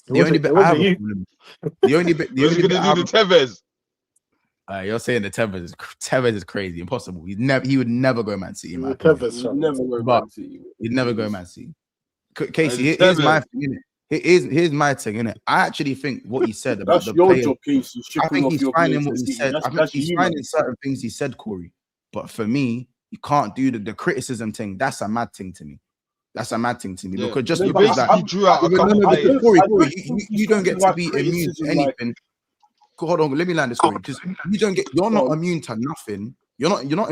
The only bit I the Tevez. You're saying the Tevez is crazy, impossible. He would never go Man City. He'd never go Man City. Casey, here's my thing, innit? Here's my thing, innit? I actually think what he said about the players, job, Casey. I think he's fine in what he said. I think he's fine in certain things he said, Corey. But for me, you can't do the criticism thing. That's a mad thing to me. Because just because that, drew out a couple players. Corey, you don't get to be immune to anything. Hold on, let me land this, Corey, because you're not immune to nothing. You're not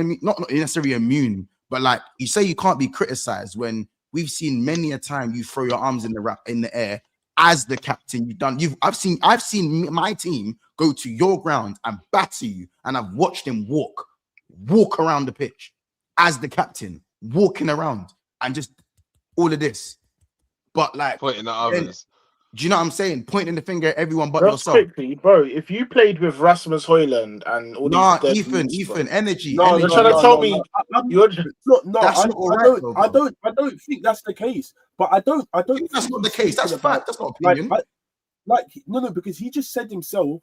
necessarily immune, but like you say, you can't be criticized when we've seen many a time you throw your arms in the air as the captain. I've seen my team go to your ground and batter you, and I've watched him walk around the pitch as the captain, walking around and just all of this. But like pointing at others. Do you know what I'm saying? Pointing the finger at everyone but Just yourself. quickly, bro. If you played with Rasmus Højlund and all these Ethan, energy. You're trying to tell me you're I don't think that's the case. But I don't think that's not the case. That's fact. That's not opinion. No, because he just said himself,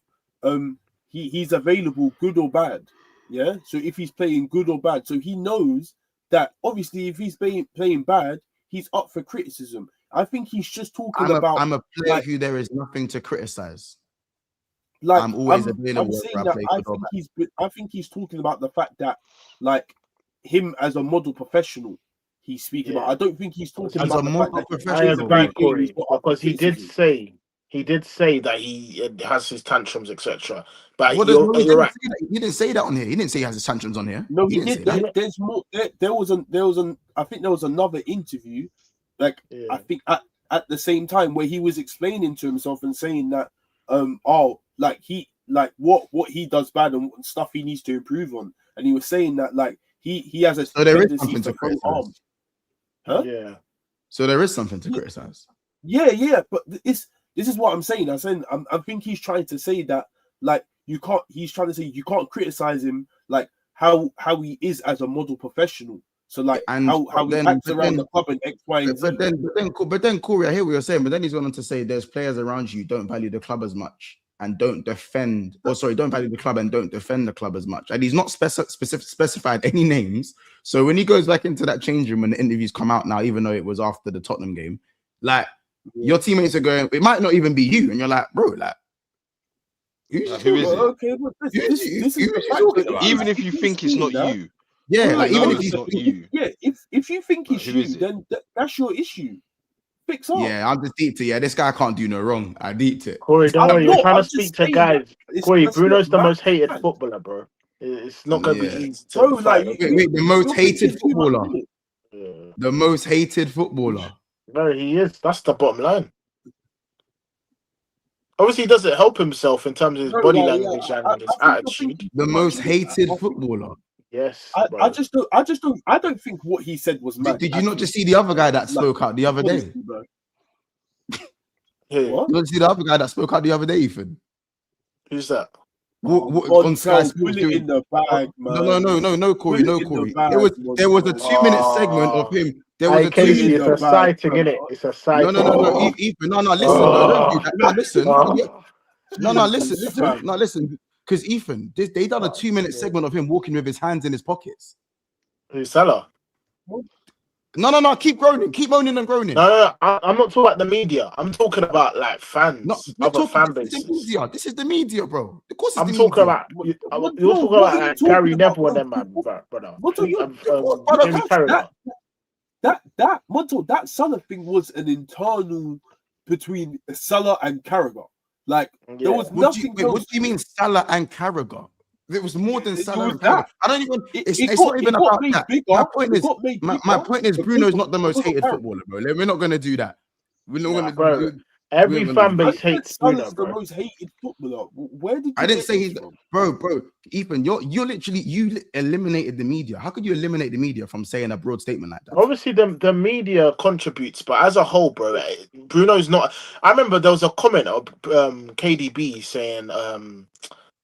he's available, good or bad. Yeah. So if he's playing good or bad, so he knows that obviously if he's playing bad, he's up for criticism. I think he's just talking about. I'm a player who there is nothing to criticize. I'm always available. I think he's talking about the fact that, like, him as a model professional, he's speaking about. I don't think he's talking about the fact that professional. Because he did say that he has his tantrums, etc. But he didn't say that on here. He didn't say he has his tantrums on here. No, he did. There's more. There was I think there was another interview. I think at the same time where he was explaining to himself and saying that what he does bad and stuff he needs to improve on, and he was saying that like he has a tendency to throw arms. Yeah. So there is something to criticize. Yeah, but this is what I'm saying. I think he's trying to say that like you can't. He's trying to say you can't criticize him like how he is as a model professional. So like how he acts around the club and X, Y, and Z. But then Corey, I hear what you're saying, but then he's going on to say there's players around you who don't value the club as much and don't value the club and don't defend the club as much. And he's not specified any names. So when he goes back into that change room when the interviews come out now, even though it was after the Tottenham game, like your teammates are going, it might not even be you, and you're like, bro, like who is it? Okay, but this is even if you think it's not you. Yeah, like even if it's not you. Yeah, if you think it's you, then that's your issue. Fix up. Yeah, I'm just deep to this guy can't do no wrong. I deep it. Corey, don't worry, you're trying to speak to guys. Corey, Bruno's the most hated footballer, bro. It's not gonna be easy to wait, the most hated footballer. The most hated footballer. No, he is. That's the bottom line. Obviously, he doesn't help himself in terms of his body language and his attitude. The most hated footballer. Yes, I don't think what he said was mad. Did you not just see the other guy that spoke out the other day? What? You don't see the other guy that spoke out the other day, Ethan? Who's that? On Sky Sports in the bag, man. No, Corey, no, Corey. There was a 2-minute segment of him. There was a 2-minute. It's a sighting, innit? It's a sighting. No, Ethan. No, listen, don't do that. No, listen. Listen. Because Ethan, they done a 2-minute segment of him walking with his hands in his pockets. Who's Salah? No. Keep groaning. Keep moaning and groaning. No. I'm not talking about the media. I'm talking about like fans. Other fan bases. This is the media, bro. Of course, I'm talking about. You're talking about like Gary Neville and them, man, brother. What are you? That Salah thing was an internal between Salah and Carragher. Like there was nothing. What do you mean Salah and Carragher? There was more than Salah and Carragher. I don't even. It's not even about that. My point is, Bruno's not the most hated footballer, bro. We're not gonna do that. We're not gonna do. Every fan base hates Bruno, bro. The most hated footballer. Where did you I didn't say he's bro. Ethan, you eliminated the media. How could you eliminate the media from saying a broad statement like that? Obviously, the media contributes, but as a whole, bro, Bruno's not. I remember there was a comment of KDB saying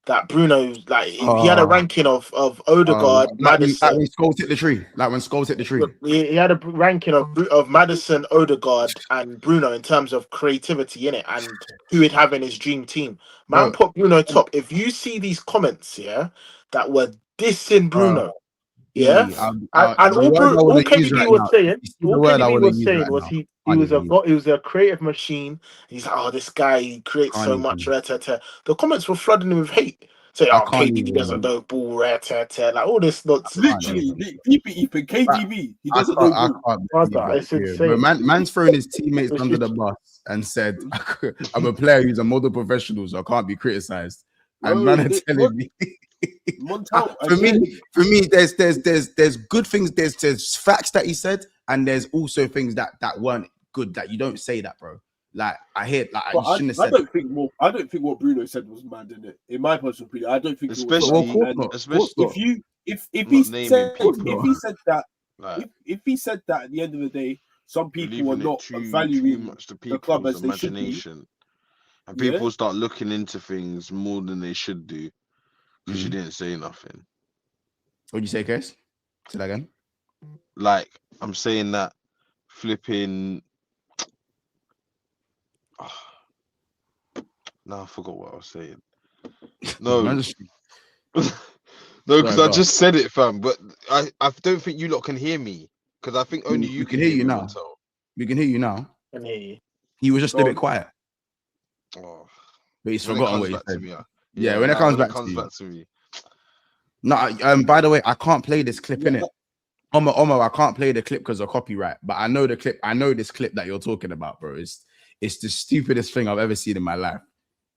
that Bruno, like, he had a ranking of Odegaard, Maddison. Like when Scholes hit the tree. Like when Scholes hit the tree. He had a ranking of Maddison, Odegaard, and Bruno in terms of creativity in it and who he'd have in his dream team. Man, put Bruno top. If you see these comments, that were dissing Bruno, and all KDB was saying was he was a creative machine. He's like, this guy, he creates so much. The comments were flooding him with hate. Say, KDB doesn't know ball, like all this nonsense. Literally, even KDB, he doesn't know ball. It's insane. Man's throwing his teammates under the bus and said, "I'm a player who's a model professional, so I can't be criticized." And man are telling me. For me, there's good things. There's facts that he said, and there's also things that weren't good that you don't say that, bro. Like I hear, like But you shouldn't have I said. I don't think what Bruno said was mad, in it. In my personal opinion, I don't think especially, it was mad. especially If not naming people. if he said that Like, if he said that at the end of the day, some you're people are leaving it not too valuing much to the club people's as they should be. imagination, and Yeah. people start looking into things more than they should do because you Mhm. didn't say nothing. What'd you say, Chris? Say that again. Like, I'm saying that flipping. No, I forgot what I was saying. No, Man, no, just- because Sorry, I go just said it, fam. But I don't think you lot can hear me because I think only you we can can hear hear you me. now. Montel. We can hear you now. Can hear you. He was just Go a bit on. quiet, Oh, but he's when it forgotten comes what he back to said. me, Yeah, when it comes back to you. back to me. No, by the way, I can't play this clip in Yeah. it. Omo, I can't play the clip because of copyright. But I know the clip. I know this clip that you're talking about, bro. It's the stupidest thing I've ever seen in my life.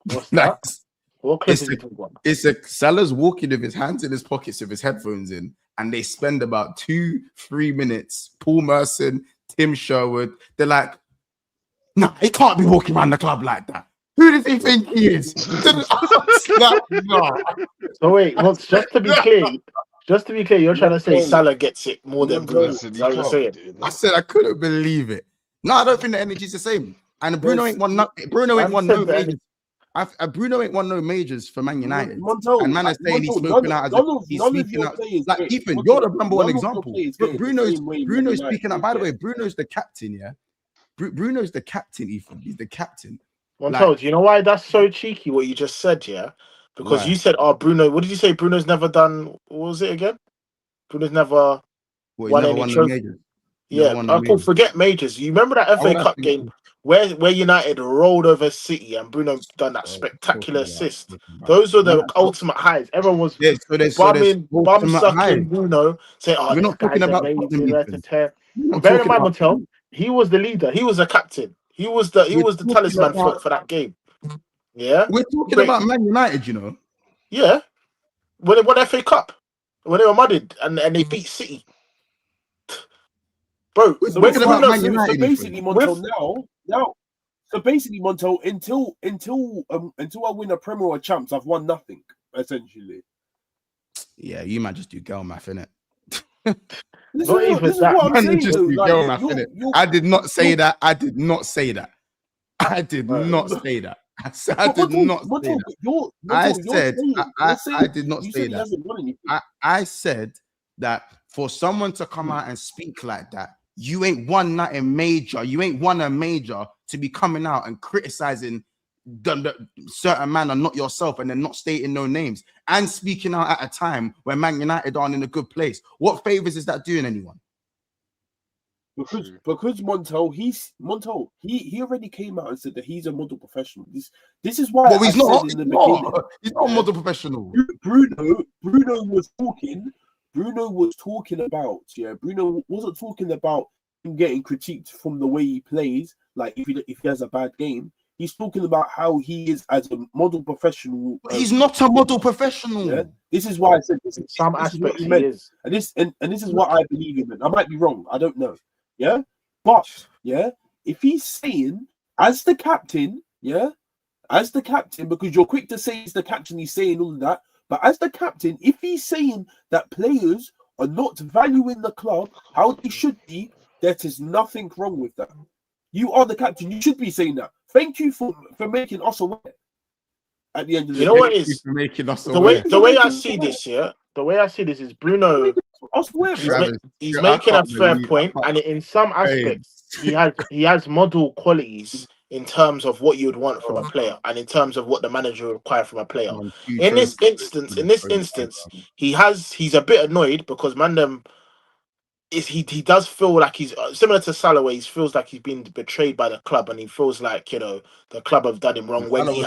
What's Like, that? What clip it's is a, it talking about? it's a Salah's walking with his hands in his pockets with his headphones in, and they spend about 2-3 minutes. Paul Merson, Tim Sherwood, they're like, "Nah, he can't be walking around the club like that. Who does he think he is?" No. So wait, well, just to be clear, you're trying to say Salah gets it more than Bruno. Listen, Is you that what you're can't saying? be doing I that. said I couldn't believe it. No, I don't think the energy's the same. And Bruno ain't won. Bruno ain't won no majors. Bruno ain't won no majors for Man United. And man is saying he's smoking out. He's speaking out. Like Ethan, you're the number one example. But Bruno's speaking out. By the way, Bruno's the captain. Yeah, Bruno's the captain. Ethan, he's the captain. Montel, do you know why that's so cheeky? What you just said, yeah? Because you said, "Oh, Bruno." What did you say? Bruno's never done. What was it again? Bruno's never won any no majors. Yeah, forget majors. You remember that FA Cup game where United rolled over City and Bruno done that spectacular assist? Those were the ultimate highs. Everyone was bum sucking Bruno, saying, "Oh, we're this not talking guy's about amazing." Tottenham. Bear in mind, Montel, he was the leader. He was the captain. He was the talisman for that game. Yeah, we're talking about Man United, you know. Yeah, when they won FA Cup, when they were mudded and they beat City. Bro, so basically, Montel, so basically, Montel, until I win a Premier or Champs, I've won nothing essentially. Yeah, you might just do girl math, innit? This is what I'm saying. Just do girl math, innit? I did not say that. I did not say that. I did not say that. I did not say that. I did not say that. I said that for someone to come out and speak like that, you ain't won nothing major. You ain't won a major to be coming out and criticizing the certain man and not yourself, and then not stating no names and speaking out at a time when Man United aren't in a good place. What favors is that doing anyone? Because Montel, he already came out and said that he's a model professional. This is why. Well, he's not. He's not a model professional. Bruno was talking. Bruno was talking about. Yeah, Bruno wasn't talking about him getting critiqued from the way he plays. Like if he has a bad game, he's talking about how he is as a model professional. He's not a model professional. Yeah? This is why I said this. Some aspects he is, and this is what I believe in. I might be wrong. I don't know. Yeah, but yeah, if he's saying as the captain, because you're quick to say he's the captain, he's saying all of that. But as the captain, if he's saying that players are not valuing the club how they should be, that is nothing wrong with that. You are the captain. You should be saying that. Thank you for making us aware. At the end of the day, you know what is making us aware. The way I see this, the way I see this is Bruno. He's making a fair point, and in some aspects, he has model qualities in terms of what you would want from a player, and in terms of what the manager would require from a player. In this instance, he's a bit annoyed because he does feel like he's similar to Salah, where he feels like he's been betrayed by the club, and he feels like the club have done him wrong when he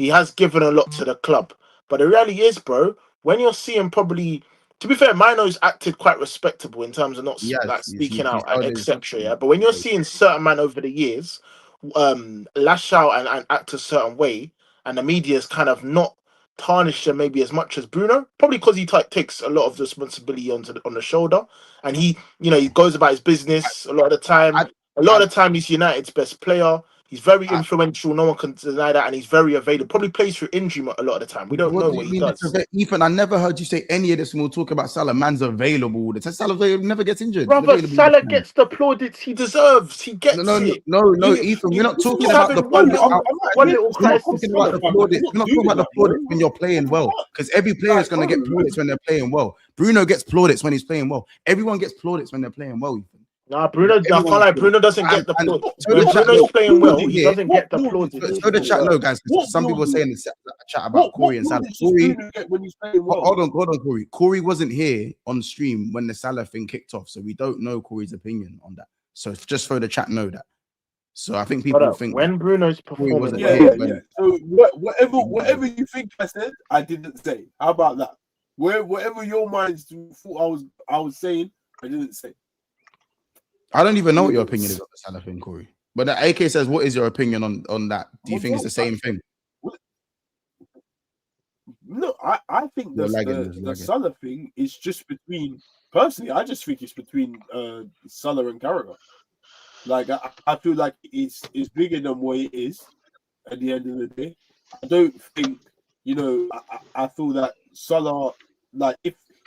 has given a lot to the club. But the reality is, bro, when you're seeing probably, to be fair, Mino's acted quite respectable in terms of not speaking out and etc. Yeah, but when you're seeing certain man over the years lash out and act a certain way, and the media's kind of not tarnished him maybe as much as Bruno, probably because he takes a lot of responsibility on the shoulder, and he goes about his business a lot of the time. A lot of the time, he's United's best player. He's very influential. No one can deny that, and he's very available. Probably plays through injury a lot of the time. We don't know what he does. Ethan, I never heard you say any of this when we'll talk about Salah. Man's available. Salah never gets injured. Brother, Salah gets the plaudits he deserves. He gets it. No, Ethan. We're not talking about the plaudits. We're not talking about the plaudits. We're not talking about the plaudits when you're playing well, because every player is going to get plaudits when they're playing well. Bruno gets plaudits when he's playing well. Everyone gets plaudits when they're playing well, Ethan. Nah, Bruno. I can't lie. Bruno doesn't get the plaudits. When Bruno's playing well, he doesn't get the plaudits. So the chat know, guys. Some people are saying in the chat about Corey and Salah. Hold on, Corey. Corey wasn't here on stream when the Salah thing kicked off, so we don't know Corey's opinion on that. So just so the chat know that. So I think people think when Bruno's performing, So whatever you think I said, I didn't say. How about that? Whatever your minds thought I was saying, I didn't say. I don't even know what your opinion is on the Salah thing, Corey. But the AK says, what is your opinion on that? Do you think it's the same thing? No, I think the Salah thing is just between, personally, I just think it's between Salah and Carragher. Like, I feel like it's bigger than what it is at the end of the day. I don't think, I feel that Salah, like,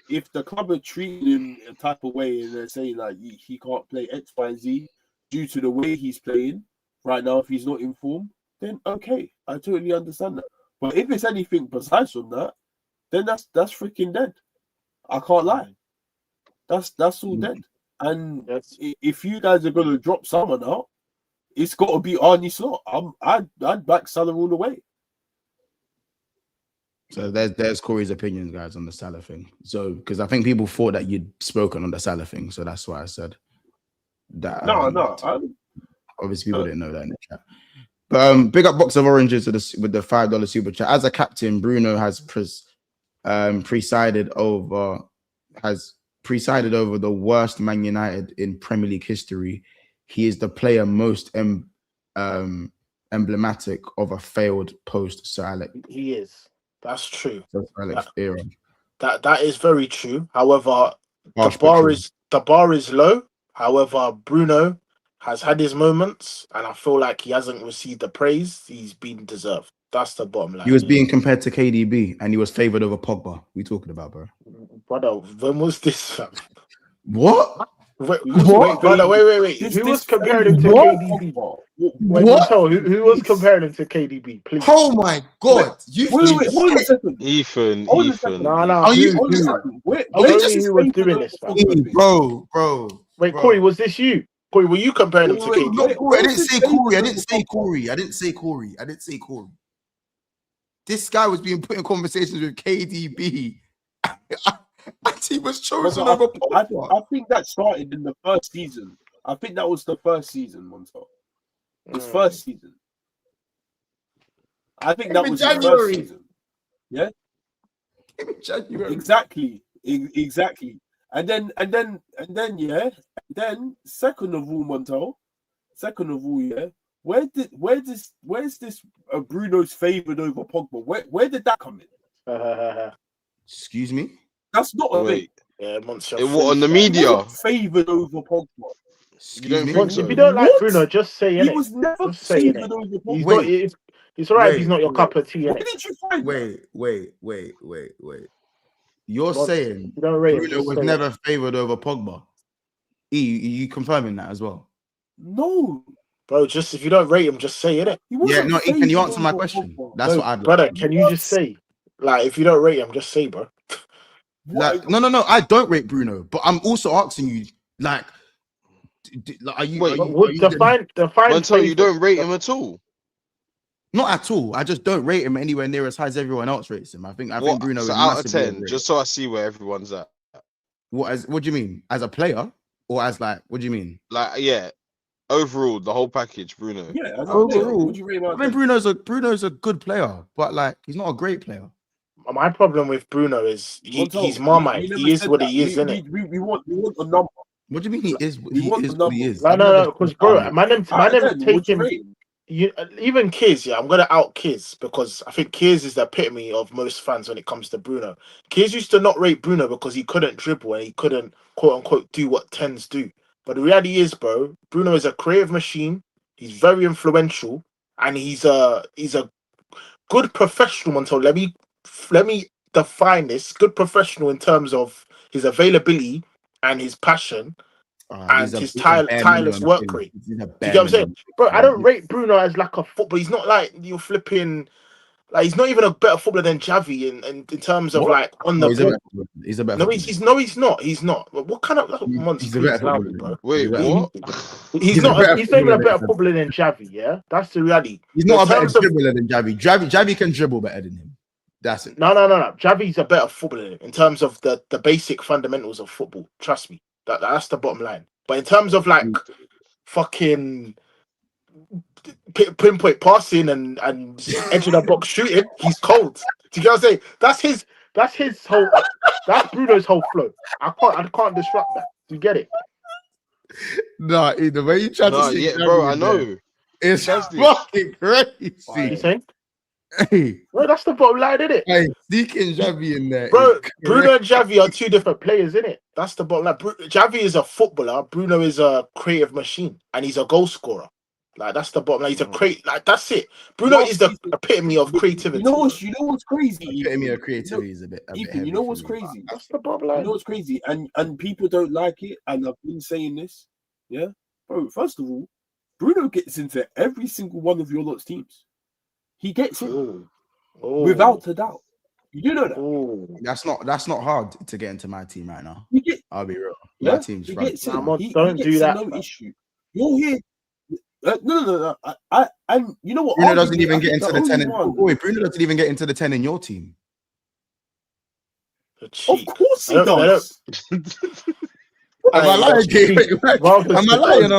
if the club are treating him a type of way and they're saying like he can't play X, Y, and Z due to the way he's playing right now, if he's not in form, then okay, I totally understand that. But if it's anything besides from that, then that's freaking dead. I can't lie. That's all dead. And if you guys are gonna drop someone out, it's got to be Arnie Slot. I'd back Salah all the way. So there's Corey's opinions, guys, on the Salah thing. So because I think people thought that you'd spoken on the Salah thing, so that's why I said that. No. Obviously, people didn't know that in the chat. But big up box of oranges with the $5 super chat. As a captain, Bruno has presided over the worst Man United in Premier League history. He is the player most emblematic of a failed post Sir Alex. He is. That's true. That is very true. However, the bar is low. However, Bruno has had his moments, and I feel like he hasn't received the praise he's been deserved. That's the bottom line. He was being compared to KDB, and he was favored over Pogba. We talking about, bro? Brother, when was this? What? Wait, brother, wait. Who was comparing him to KDB? Who was comparing him to KDB? Please. Oh my God! Ethan. No. Who was doing this, bro? Wait, Corey, was this you? Corey, were you comparing him to KDB? No, I didn't say Corey. This guy was being put in conversations with KDB. And he was chosen over Pogba. I think that started in the first season. I think that was the first season, Monto. His first season. I think that was the first season. Yeah? In January. Exactly. And then, yeah. Then, second of all, Monto. Yeah. Where's this Bruno's favored over Pogba? Where did that come in? Excuse me? That's not a thing. Yeah, Monster. It was on the media. Favored over Pogba. If you don't like Bruno, just say it. He was never favored over Pogba. It's all right. He's not your cup of tea. Where did you find? Wait. You're saying Bruno was never favored over Pogba? You confirming that as well? No, bro. Just if you don't rate him, just say it. Yeah, no. Can you answer my question? That's what I'd. Brother, can you just say? Like, if you don't rate him, just say, bro. Like, no. I don't rate Bruno, but I'm also asking you, like, are you? Define. Until you don't rate him at all. Not at all. I just don't rate him anywhere near as high as everyone else rates him. I think Bruno is out of 10, just so I see where everyone's at. What do you mean? As a player, or as like? What do you mean? Like, yeah, overall, the whole package, Bruno. Yeah, overall. I mean, Bruno's a good player, but like, he's not a great player. My problem with Bruno is he's Marmite. He is what he is, isn't it? We want a number. What do you mean he is? He is what he is. No, because bro, man, take him. Even Kiz, I'm gonna out Kiz because I think Kiz is the epitome of most fans when it comes to Bruno. Kiz used to not rate Bruno because he couldn't dribble and he couldn't quote unquote do what 10s do. But the reality is, bro, Bruno is a creative machine. He's very influential, and he's a good professional. Until let me define this: good professional in terms of his availability and his passion and his tireless work rate. Do you get what I'm saying, bro? I don't rate Bruno as like a footballer. He's not like you're flipping. Like he's not even a better footballer than Xavi in terms of like on the ball. He's a better. No, he's not. He's not. What kind of monster? He's a better footballer, bro. Wait, what? He's not. He's not even a better footballer than Xavi. Yeah, that's the reality. He's not a better dribbler than Xavi. Xavi can dribble better than him. That's it. No. Xavi's a better footballer in terms of the basic fundamentals of football. Trust me. That's the bottom line. But in terms of like fucking pinpoint passing and edge of the box shooting, he's cold. Do you get what I'm saying? That's his whole. That's Bruno's whole flow. I can't disrupt that. Do you get it? No, the way you try to say, yeah, bro, I know. It's fucking crazy. What are you saying? Hey, bro, that's the bottom line, isn't it? Hey, sneaking Xavi in there, bro. Bruno and Xavi are two different players, isn't it? That's the bottom line. Xavi is a footballer. Bruno is a creative machine, and he's a goal scorer. Like that's the bottom line. He's a like that's it. Bruno is the epitome of creativity. You know what's crazy? Epitome of creativity is a bit. You know what's crazy? That's the bottom line. You know what's crazy? And people don't like it. And I've been saying this. Yeah, bro. First of all, Bruno gets into every single one of your lot's teams. He gets it without a doubt. You do know that. That's not hard to get into my team right now. I'll be real. Yeah? My team's don't do that. No issue. You're here. No. And you know what? Bruno doesn't even get into the 10. Bruno doesn't even get into the 10 in your team. Of course he does. Am I lying?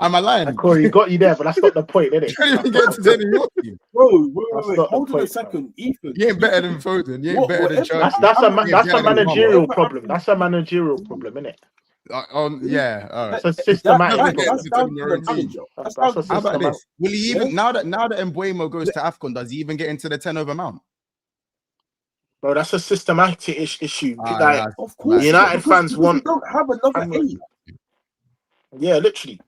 Am I lying? Corey, he got you there, but that's not the point, is it? You can't even get into 10 in your team. Bro, wait. Hold on a second. Ethan. You ain't better than Foden. You ain't better than Chelsea. That's a managerial problem. That's a managerial problem, isn't it? Yeah, all right. That's a systematic. How about this? Will he even now that Mbuemo goes to AFCON, does he even get into the 10 over Mount? Bro, that's a systematic issue. Of course, United fans want. Don't have another 8. Yeah, literally.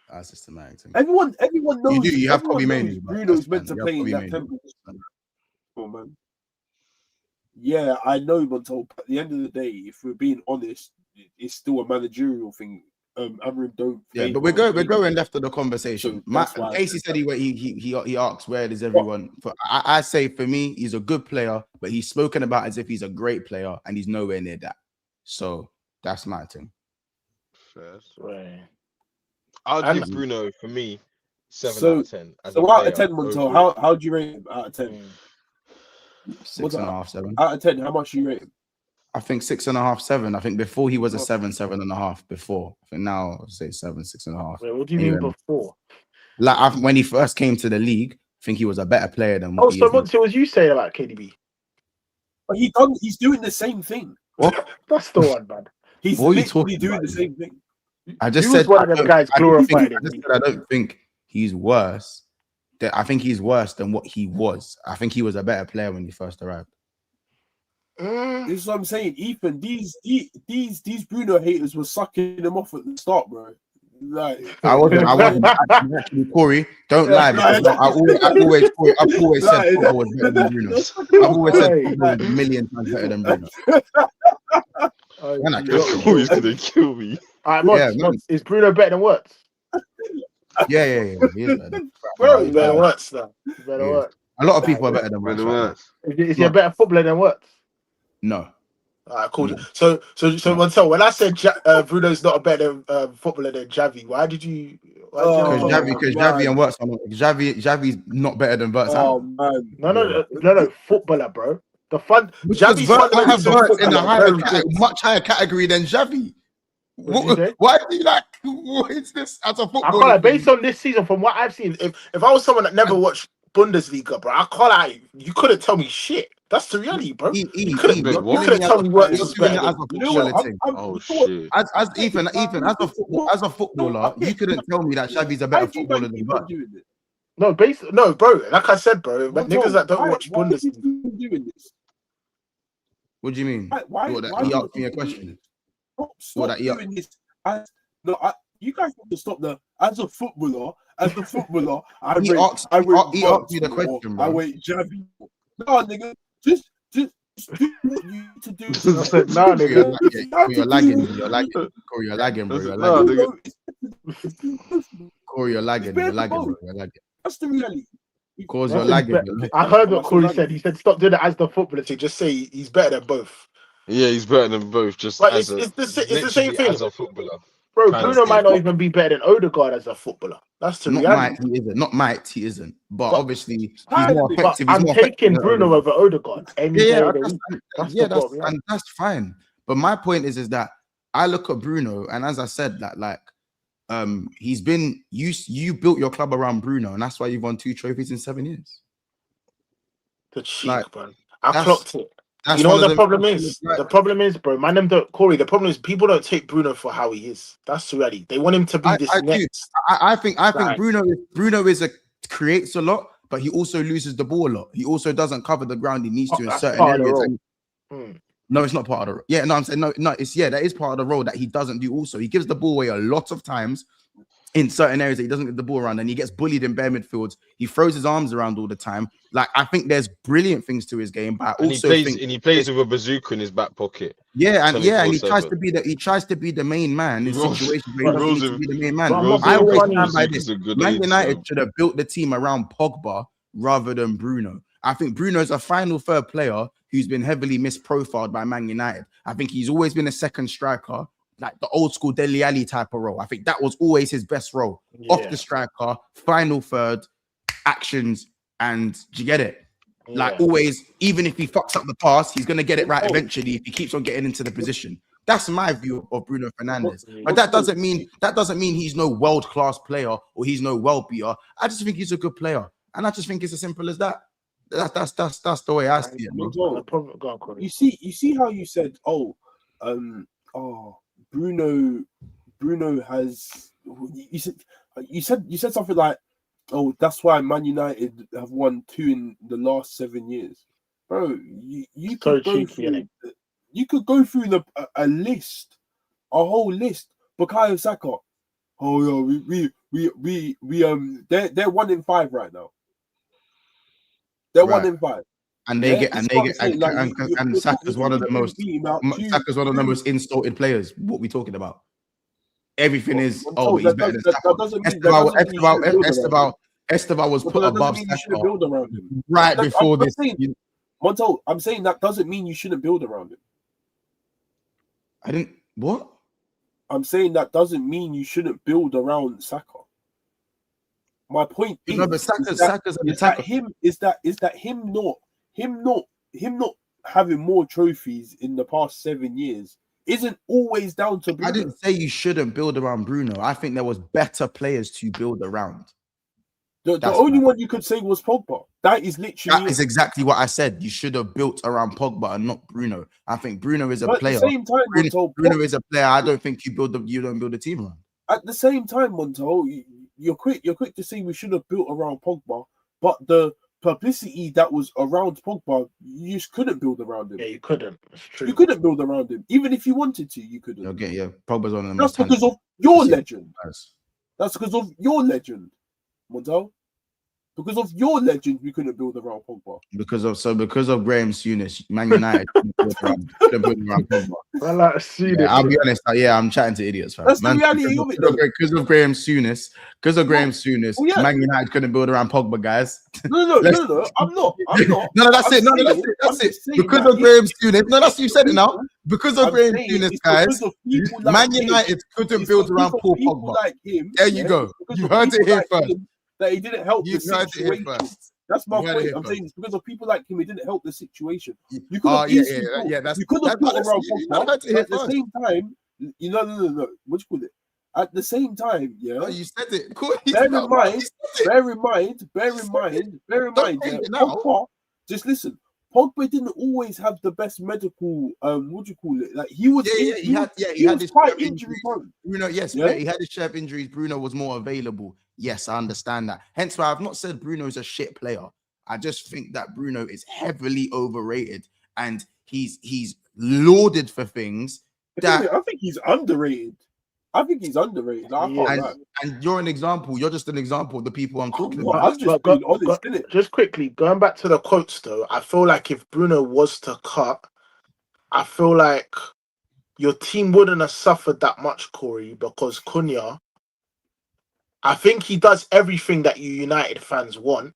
That's systematic. Everyone knows. You have Kobe Mainoo. Bruno's meant to play in that temple. Oh man. Yeah, I know, but at the end of the day, if we're being honest, it's still a managerial thing. Amorim don't. Yeah, but we're going left of the conversation. Casey said he asks where is everyone. I say for me, he's a good player, but he's spoken about as if he's a great player, and he's nowhere near that. So that's my thing. Right. I'll give Bruno for me 7 out of 10. So out of 10, Montel, how do you rate him out of 10? 6.5, 7. Out of 10, how much do you rate him? I think 6.5, 7. I think before he was a 7.5. Before, I think now I'll say 7, 6.5. Wait, what do you mean before? Like when he first came to the league, I think he was a better player than. So what was you saying about KDB? But he's doing the same thing. What? That's the one, man. He's literally doing the same thing. I just said one of them guys glorified. I don't think he's worse. I think he's worse than what he was. I think he was a better player when he first arrived. This is what I'm saying, Ethan. These Bruno haters were sucking him off at the start, bro. Like I wasn't actually, Corey. Don't lie. Because I've always said football was better than Bruno. I've always said football was a million times better than Bruno. Corey's gonna kill me. All right, Mods, is Bruno better than Wirtz? Yeah. He is better. Bro, he's better than Wirtz, though. Better Wirtz. A lot of people are better than Wirtz. Is he a better footballer than Wirtz? No. All right, cool. So, Montel, when I said Bruno's not a better footballer than Xavi, why did you? Because Xavi and Wirtz, Xavi's not better than Wirtz. Oh man, no, footballer, bro. Xavi's in a much higher category than Xavi. Why do you like? What is this as a footballer? I can't based on this season, from what I've seen. If I was someone that never watched Bundesliga, bro, I can't. You couldn't tell me shit. That's the reality, bro. You couldn't tell me what is better. Oh shit! As Ethan, as a footballer, you couldn't tell me that Xavi's a better footballer than Wirtz. No, bro. Like I said, bro, but niggas that don't watch Bundesliga doing this. What do you mean? Why he asked me a question. Stop doing this No, you guys have to stop the as a footballer. I He rate asked me the question, bro. I wait Javi. No, nigga, just do what you need to do. I said, nah, nigga. You're lagging. Corey, you're lagging, bro. You're lagging. Corey, you're lagging. You're lagging, bro. You're lagging. That's the reality. Cause you're lagging. I heard what Corey said. He said, "Stop doing it as the footballer. So just say he's better than both." Yeah, he's better than both. Just but it's the same thing as a footballer. Bro, Bruno might not even be better than Odegaard as a footballer. That's the reality. He isn't. But obviously, he's more effective. I'm taking Bruno over Odegaard. That's fine. But my point is that I look at Bruno, and as I said, that he's been you built your club around Bruno, and that's why you've won 2 trophies in 7 years. The cheek, bro. I clocked it. You know what the problem is? The problem is, bro, Corey, the problem is people don't take Bruno for how he is. That's the reality. They want him to be next. I think Bruno creates a lot, but he also loses the ball a lot. He also doesn't cover the ground he needs to in certain areas. No, it's not part of the role. Yeah, no, I'm saying no, that is part of the role that he doesn't do also. He gives the ball away a lot of times in certain areas that he doesn't get the ball around, and he gets bullied in bare midfields. He throws his arms around all the time. Like, I think there's brilliant things to his game, but I also think he plays with a bazooka in his back pocket. Yeah, and he tries to be the main man in situations where he doesn't need to be the main man. I always stand by this. Man United should have built the team around Pogba rather than Bruno. I think Bruno's a final third player who's been heavily misprofiled by Man United. I think he's always been a second striker, like the old school Dele Alli type of role. I think that was always his best role. Off the striker, final third, actions, and do you get it? Like always, even if he fucks up the pass, he's gonna get it right eventually if he keeps on getting into the position. That's my view of Bruno Fernandes. But that doesn't mean he's no world-class player or he's no world beater. I just think he's a good player. And I just think it's as simple as that. That's the way I see it. You see how you said, Bruno has. You said something like, "Oh, that's why Man United have won 2 in the last 7 years." Bro, you could go through a list, a whole list. Bukayo Saka. Oh yeah, they're 1 in 5 right now. They're 1 in 5. And Saka's one of the most insulted players. What we talking about? Everything is he's better than Saka. Esteban was put above Saka right before this. Monto, I'm saying that doesn't mean you shouldn't build around him. What? I'm saying that doesn't mean you shouldn't build around Saka. My point is, him not having more trophies in the past 7 years isn't always down to Bruno. I didn't say you shouldn't build around Bruno. I think there was better players to build around. The only one you could say was Pogba. That is exactly what I said. You should have built around Pogba and not Bruno. I think Bruno is a player. At the same time, Bruno is a player. I don't think you don't build a team around. At the same time, Monto, you're quick to say we should have built around Pogba, but the publicity that was around Pogba, you just couldn't build around him. Yeah, you couldn't. It's true. You couldn't build around him, even if you wanted to. You couldn't. Okay, yeah, Pogba's on. That's because of your legend. That's because of your legend, Monto. Because of your legend, we couldn't build around Pogba. Because of Graham Souness, Man United couldn't build around Pogba. I'll be honest. I'm chatting to idiots. That's the reality of it. Because of Graham Souness, Man United couldn't build around Pogba, guys. No. I'm not. No, that's it. Because of Graham Souness. No, that's you said it now. Because of Graham Souness, guys, Man United couldn't build around Paul Pogba. There you go. You heard it here first. That he didn't help the situation. That's my point. I'm saying it's because of people like him. He didn't help the situation. You could have you could have built around Pogba. At the same time, no. What do you call it? At the same time, you said it. Bear in mind. Pogba, just listen. Pogba didn't always have the best medical. What do you call it? Like he was. He had quite injury prone. Bruno, he had his share of injuries. Bruno was more available. Yes, I understand that. Hence why I've not said Bruno is a shit player. I just think that Bruno is heavily overrated and he's lauded for things that I think he's underrated. I think he's underrated. Like, I can't lie. And you're an example. You're just an example of the people I'm talking about. I'm just being honest, innit? Just quickly, going back to the quotes, though, I feel like if Bruno was to cut, I feel like your team wouldn't have suffered that much, Corey, because Cunha, I think he does everything that you United fans want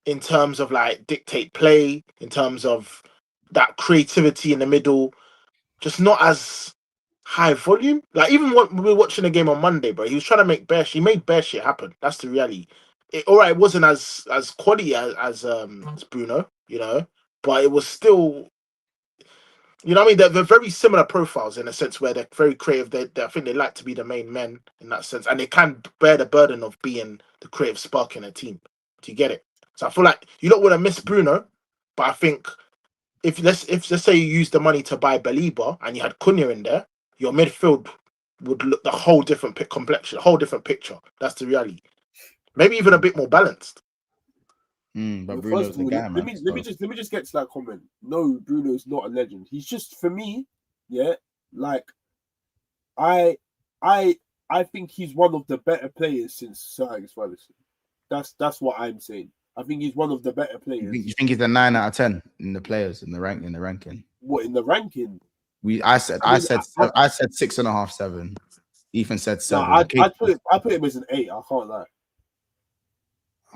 in terms of like dictate play, in terms of that creativity in the middle, just not as high volume. Like even when we were watching the game on Monday, bro, he was trying to make bare shit. He made bare shit happen. That's the reality. It wasn't as quality as Bruno, you know, but it was still, you know what I mean? They're very similar profiles in a sense where they're very creative. I think they like to be the main men in that sense, and they can bear the burden of being the creative spark in a team. Do you get it? So I feel like you don't want to miss Bruno, but I think if let's say you use the money to buy Baliba and you had Cunha in there, your midfield would look the whole different complexion, a whole different picture. That's the reality. Maybe even a bit more balanced. But Bruno's the guy, man. Let me just get to that comment. No, Bruno's not a legend. He's just, for me, yeah. Like, I think he's one of the better players since Sir Alex Ferguson. That's what I'm saying. I think he's one of the better players. You think he's a 9 out of 10 in the players in the ranking? What, in the ranking? I said 6.5, 7. Ethan said 7. I put him as an 8. I can't lie.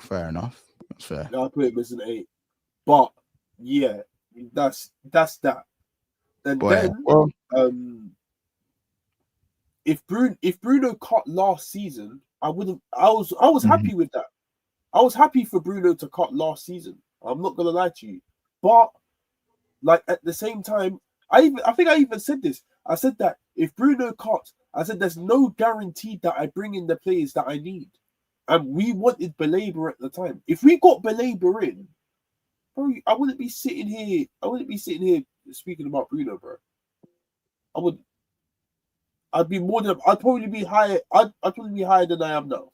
Fair enough. That's fair. I put him as an 8. But yeah, that's that. And then if Bruno cut last season, I was happy with that. I was happy for Bruno to cut last season. I'm not gonna lie to you. But like at the same time, I think I even said this. I said that if Bruno cuts, I said there's no guarantee that I bring in the players that I need. And we wanted Belabor at the time. If we got Belabor in, bro, I wouldn't be sitting here speaking about Bruno, bro. I'd probably be higher. I'd probably be higher than I am now.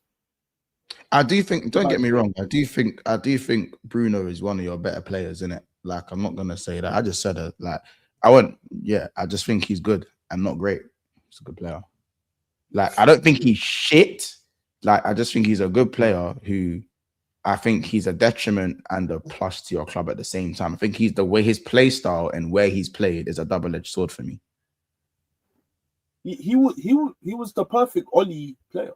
I do think. Don't get me wrong. I do think Bruno is one of your better players, isn't it? Like, I'm not gonna say that. I just said it. Like, I just think he's good and not great. He's a good player. Like, I don't think he's shit. Like, I just think he's a good player who I think he's a detriment and a plus to your club at the same time. I think he's the way his play style and where he's played is a double-edged sword for me. He was the perfect Oli player.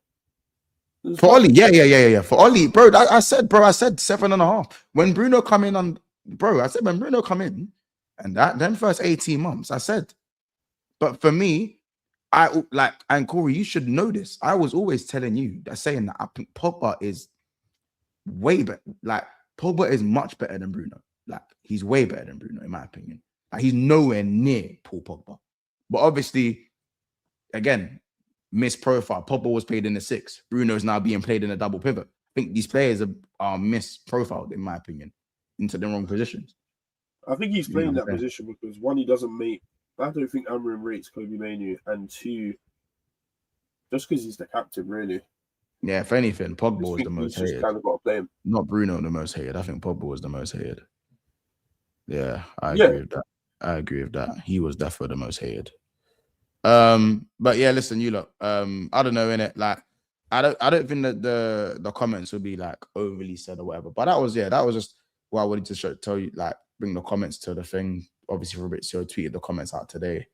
For Oli, yeah. For Oli, bro, I said 7.5. When Bruno come in when Bruno come in, and them first 18 months, I said. But for me, and Corey, you should know this. I was always telling you saying that I think Pogba is way better. Like, Pogba is much better than Bruno. Like, he's way better than Bruno, in my opinion. Like, he's nowhere near Paul Pogba. But obviously, again, missed profile. Pogba was played in the 6. Bruno is now being played in a double pivot. I think these players are misprofiled, in my opinion, into the wrong positions. I think he's playing that position because one, he doesn't make. I don't think Amorim rates Kobe Mainoo, and 2, just because he's the captain, really. Yeah, if anything, Pogba was the most hated. Kind of got to play him. Not Bruno the most hated. I think Pogba was the most hated. Yeah, I agree with that. He was definitely the most hated. But yeah, listen, you look. I don't know, innit? Like, I don't think that the comments will be like overly said or whatever. But that was just what I wanted to tell you. Like, bring the comments to the thing. Obviously, Fabrizio tweeted the comments out today.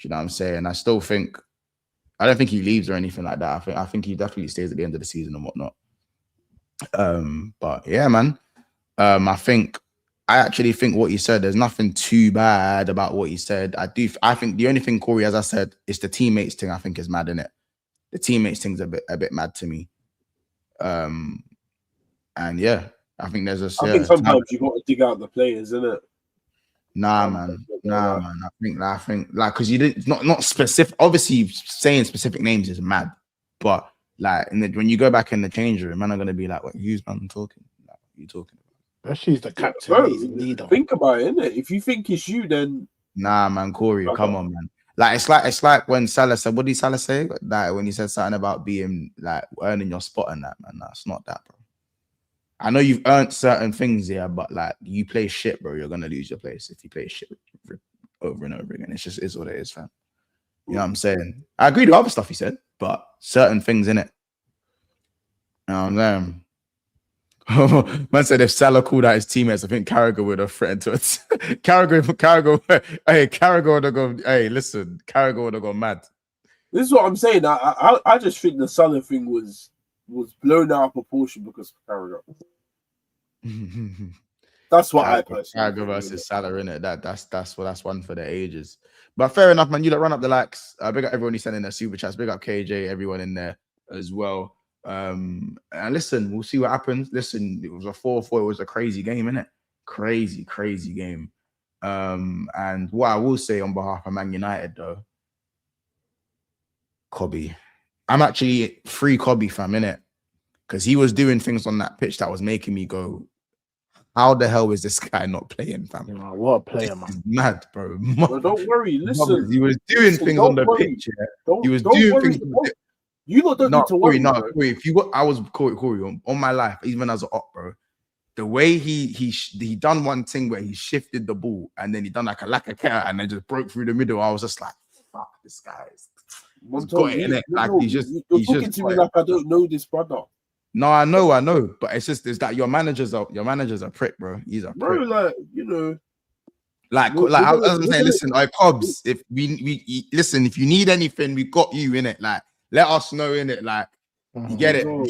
You know what I'm saying? I don't think he leaves or anything like that. I think he definitely stays at the end of the season and whatnot. But yeah, man. I actually think what he said, there's nothing too bad about what he said. I think the only thing, Corey, as I said, is the teammates thing. I think is mad, innit? The teammates thing's a bit mad to me. And yeah, I think there's I think sometimes you got to dig out the players, innit? Nah, man. I think like, because you didn't not specific. Obviously, saying specific names is mad, but like, when you go back in the change room, man, are gonna be like, "What? Who's man talking? Like, what are you talking about?" She's the captain. He's the leader. Think about it, innit? If you think it's you, then nah, man, Corey, come on, man. Like, it's like when Salah said, what did Salah say? Like, when he said something about being like earning your spot and that, man. That's not that, bro. I know you've earned certain things here, but like, you play shit, bro, you're gonna lose your place if you play shit over and over again. It's just is what it is, fam. You know what I'm saying? I agree with other stuff he said, but certain things in it. You know what I'm saying? Man said if Salah called out his teammates, I think Carragher would have threatened to it. Carragher would have gone. Hey, listen, Carragher would have gone mad. This is what I'm saying. I just think the Salah thing was blown out of proportion because of Carragher. That's what I personally. Carragher versus Salah, innit? That's one for the ages. But fair enough, man. You run up the likes. Big up everyone who sent in their super chats. Big up KJ, everyone in there as well. And listen, we'll see what happens. Listen, it was a 4-4. It was a crazy game, innit? Crazy game. And what I will say on behalf of Man United, though, Cobby, I'm actually free Cobby, fam, innit? Because he was doing things on that pitch that was making me go, how the hell is this guy not playing, fam? What a player, man. Mad, bro. Well, don't worry. Listen, he was doing things on the pitch. Yeah? He was doing things on the pitch. You lot don't need to worry. Corey, if you were, I was Corey on my life, even as an op, bro. The way he done one thing where he shifted the ball and then he done like a cat and then just broke through the middle. I was just like, fuck, this guy is got it in it. Like you're talking to me like I don't know this brother. No, I know, but it's that your managers are prick, bro. He's a prick. Bro, like, you know. Like I was saying, listen, like Cobbs, if we listen, if you need anything, we got you in it. Like, let us know in it. Like, you get it. I'm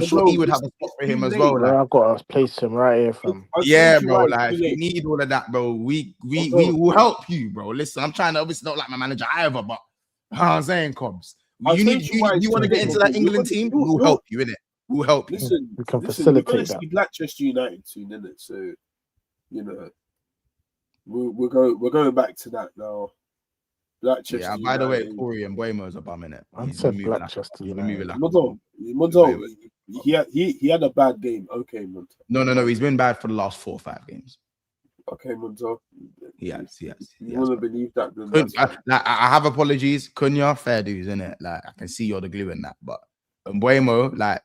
sure he would have a spot for him as well. Like, I've got to place him right here from. Yeah, bro. Like, if you need all of that, bro, we will help you, bro. Listen, I'm trying to obviously not like my manager either, but I'm saying, Cobbs, you want to get into that England team, we'll help you in it. We'll help you. Listen, we can facilitate we're that. See Blackchester United soon, isn't it? So, you know, we're going back to that now. Blackchester. Yeah. By the way, Corey and Buemo's a bum in it. I said Blackchester United. Monzo, he had a bad game. Okay, Monzo. No. He's been bad for the last 4 or 5 games. Okay, Monzo. Yes. You want to believe that? I have apologies. Cunha, fair dues, in it. Like, I can see you're the glue in that, but Buemo, like.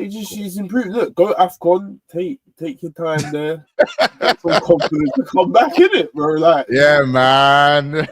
She's improved. Look, go AFCON. Take your time there. Get some confidence to come back in it, bro. Like, yeah, man.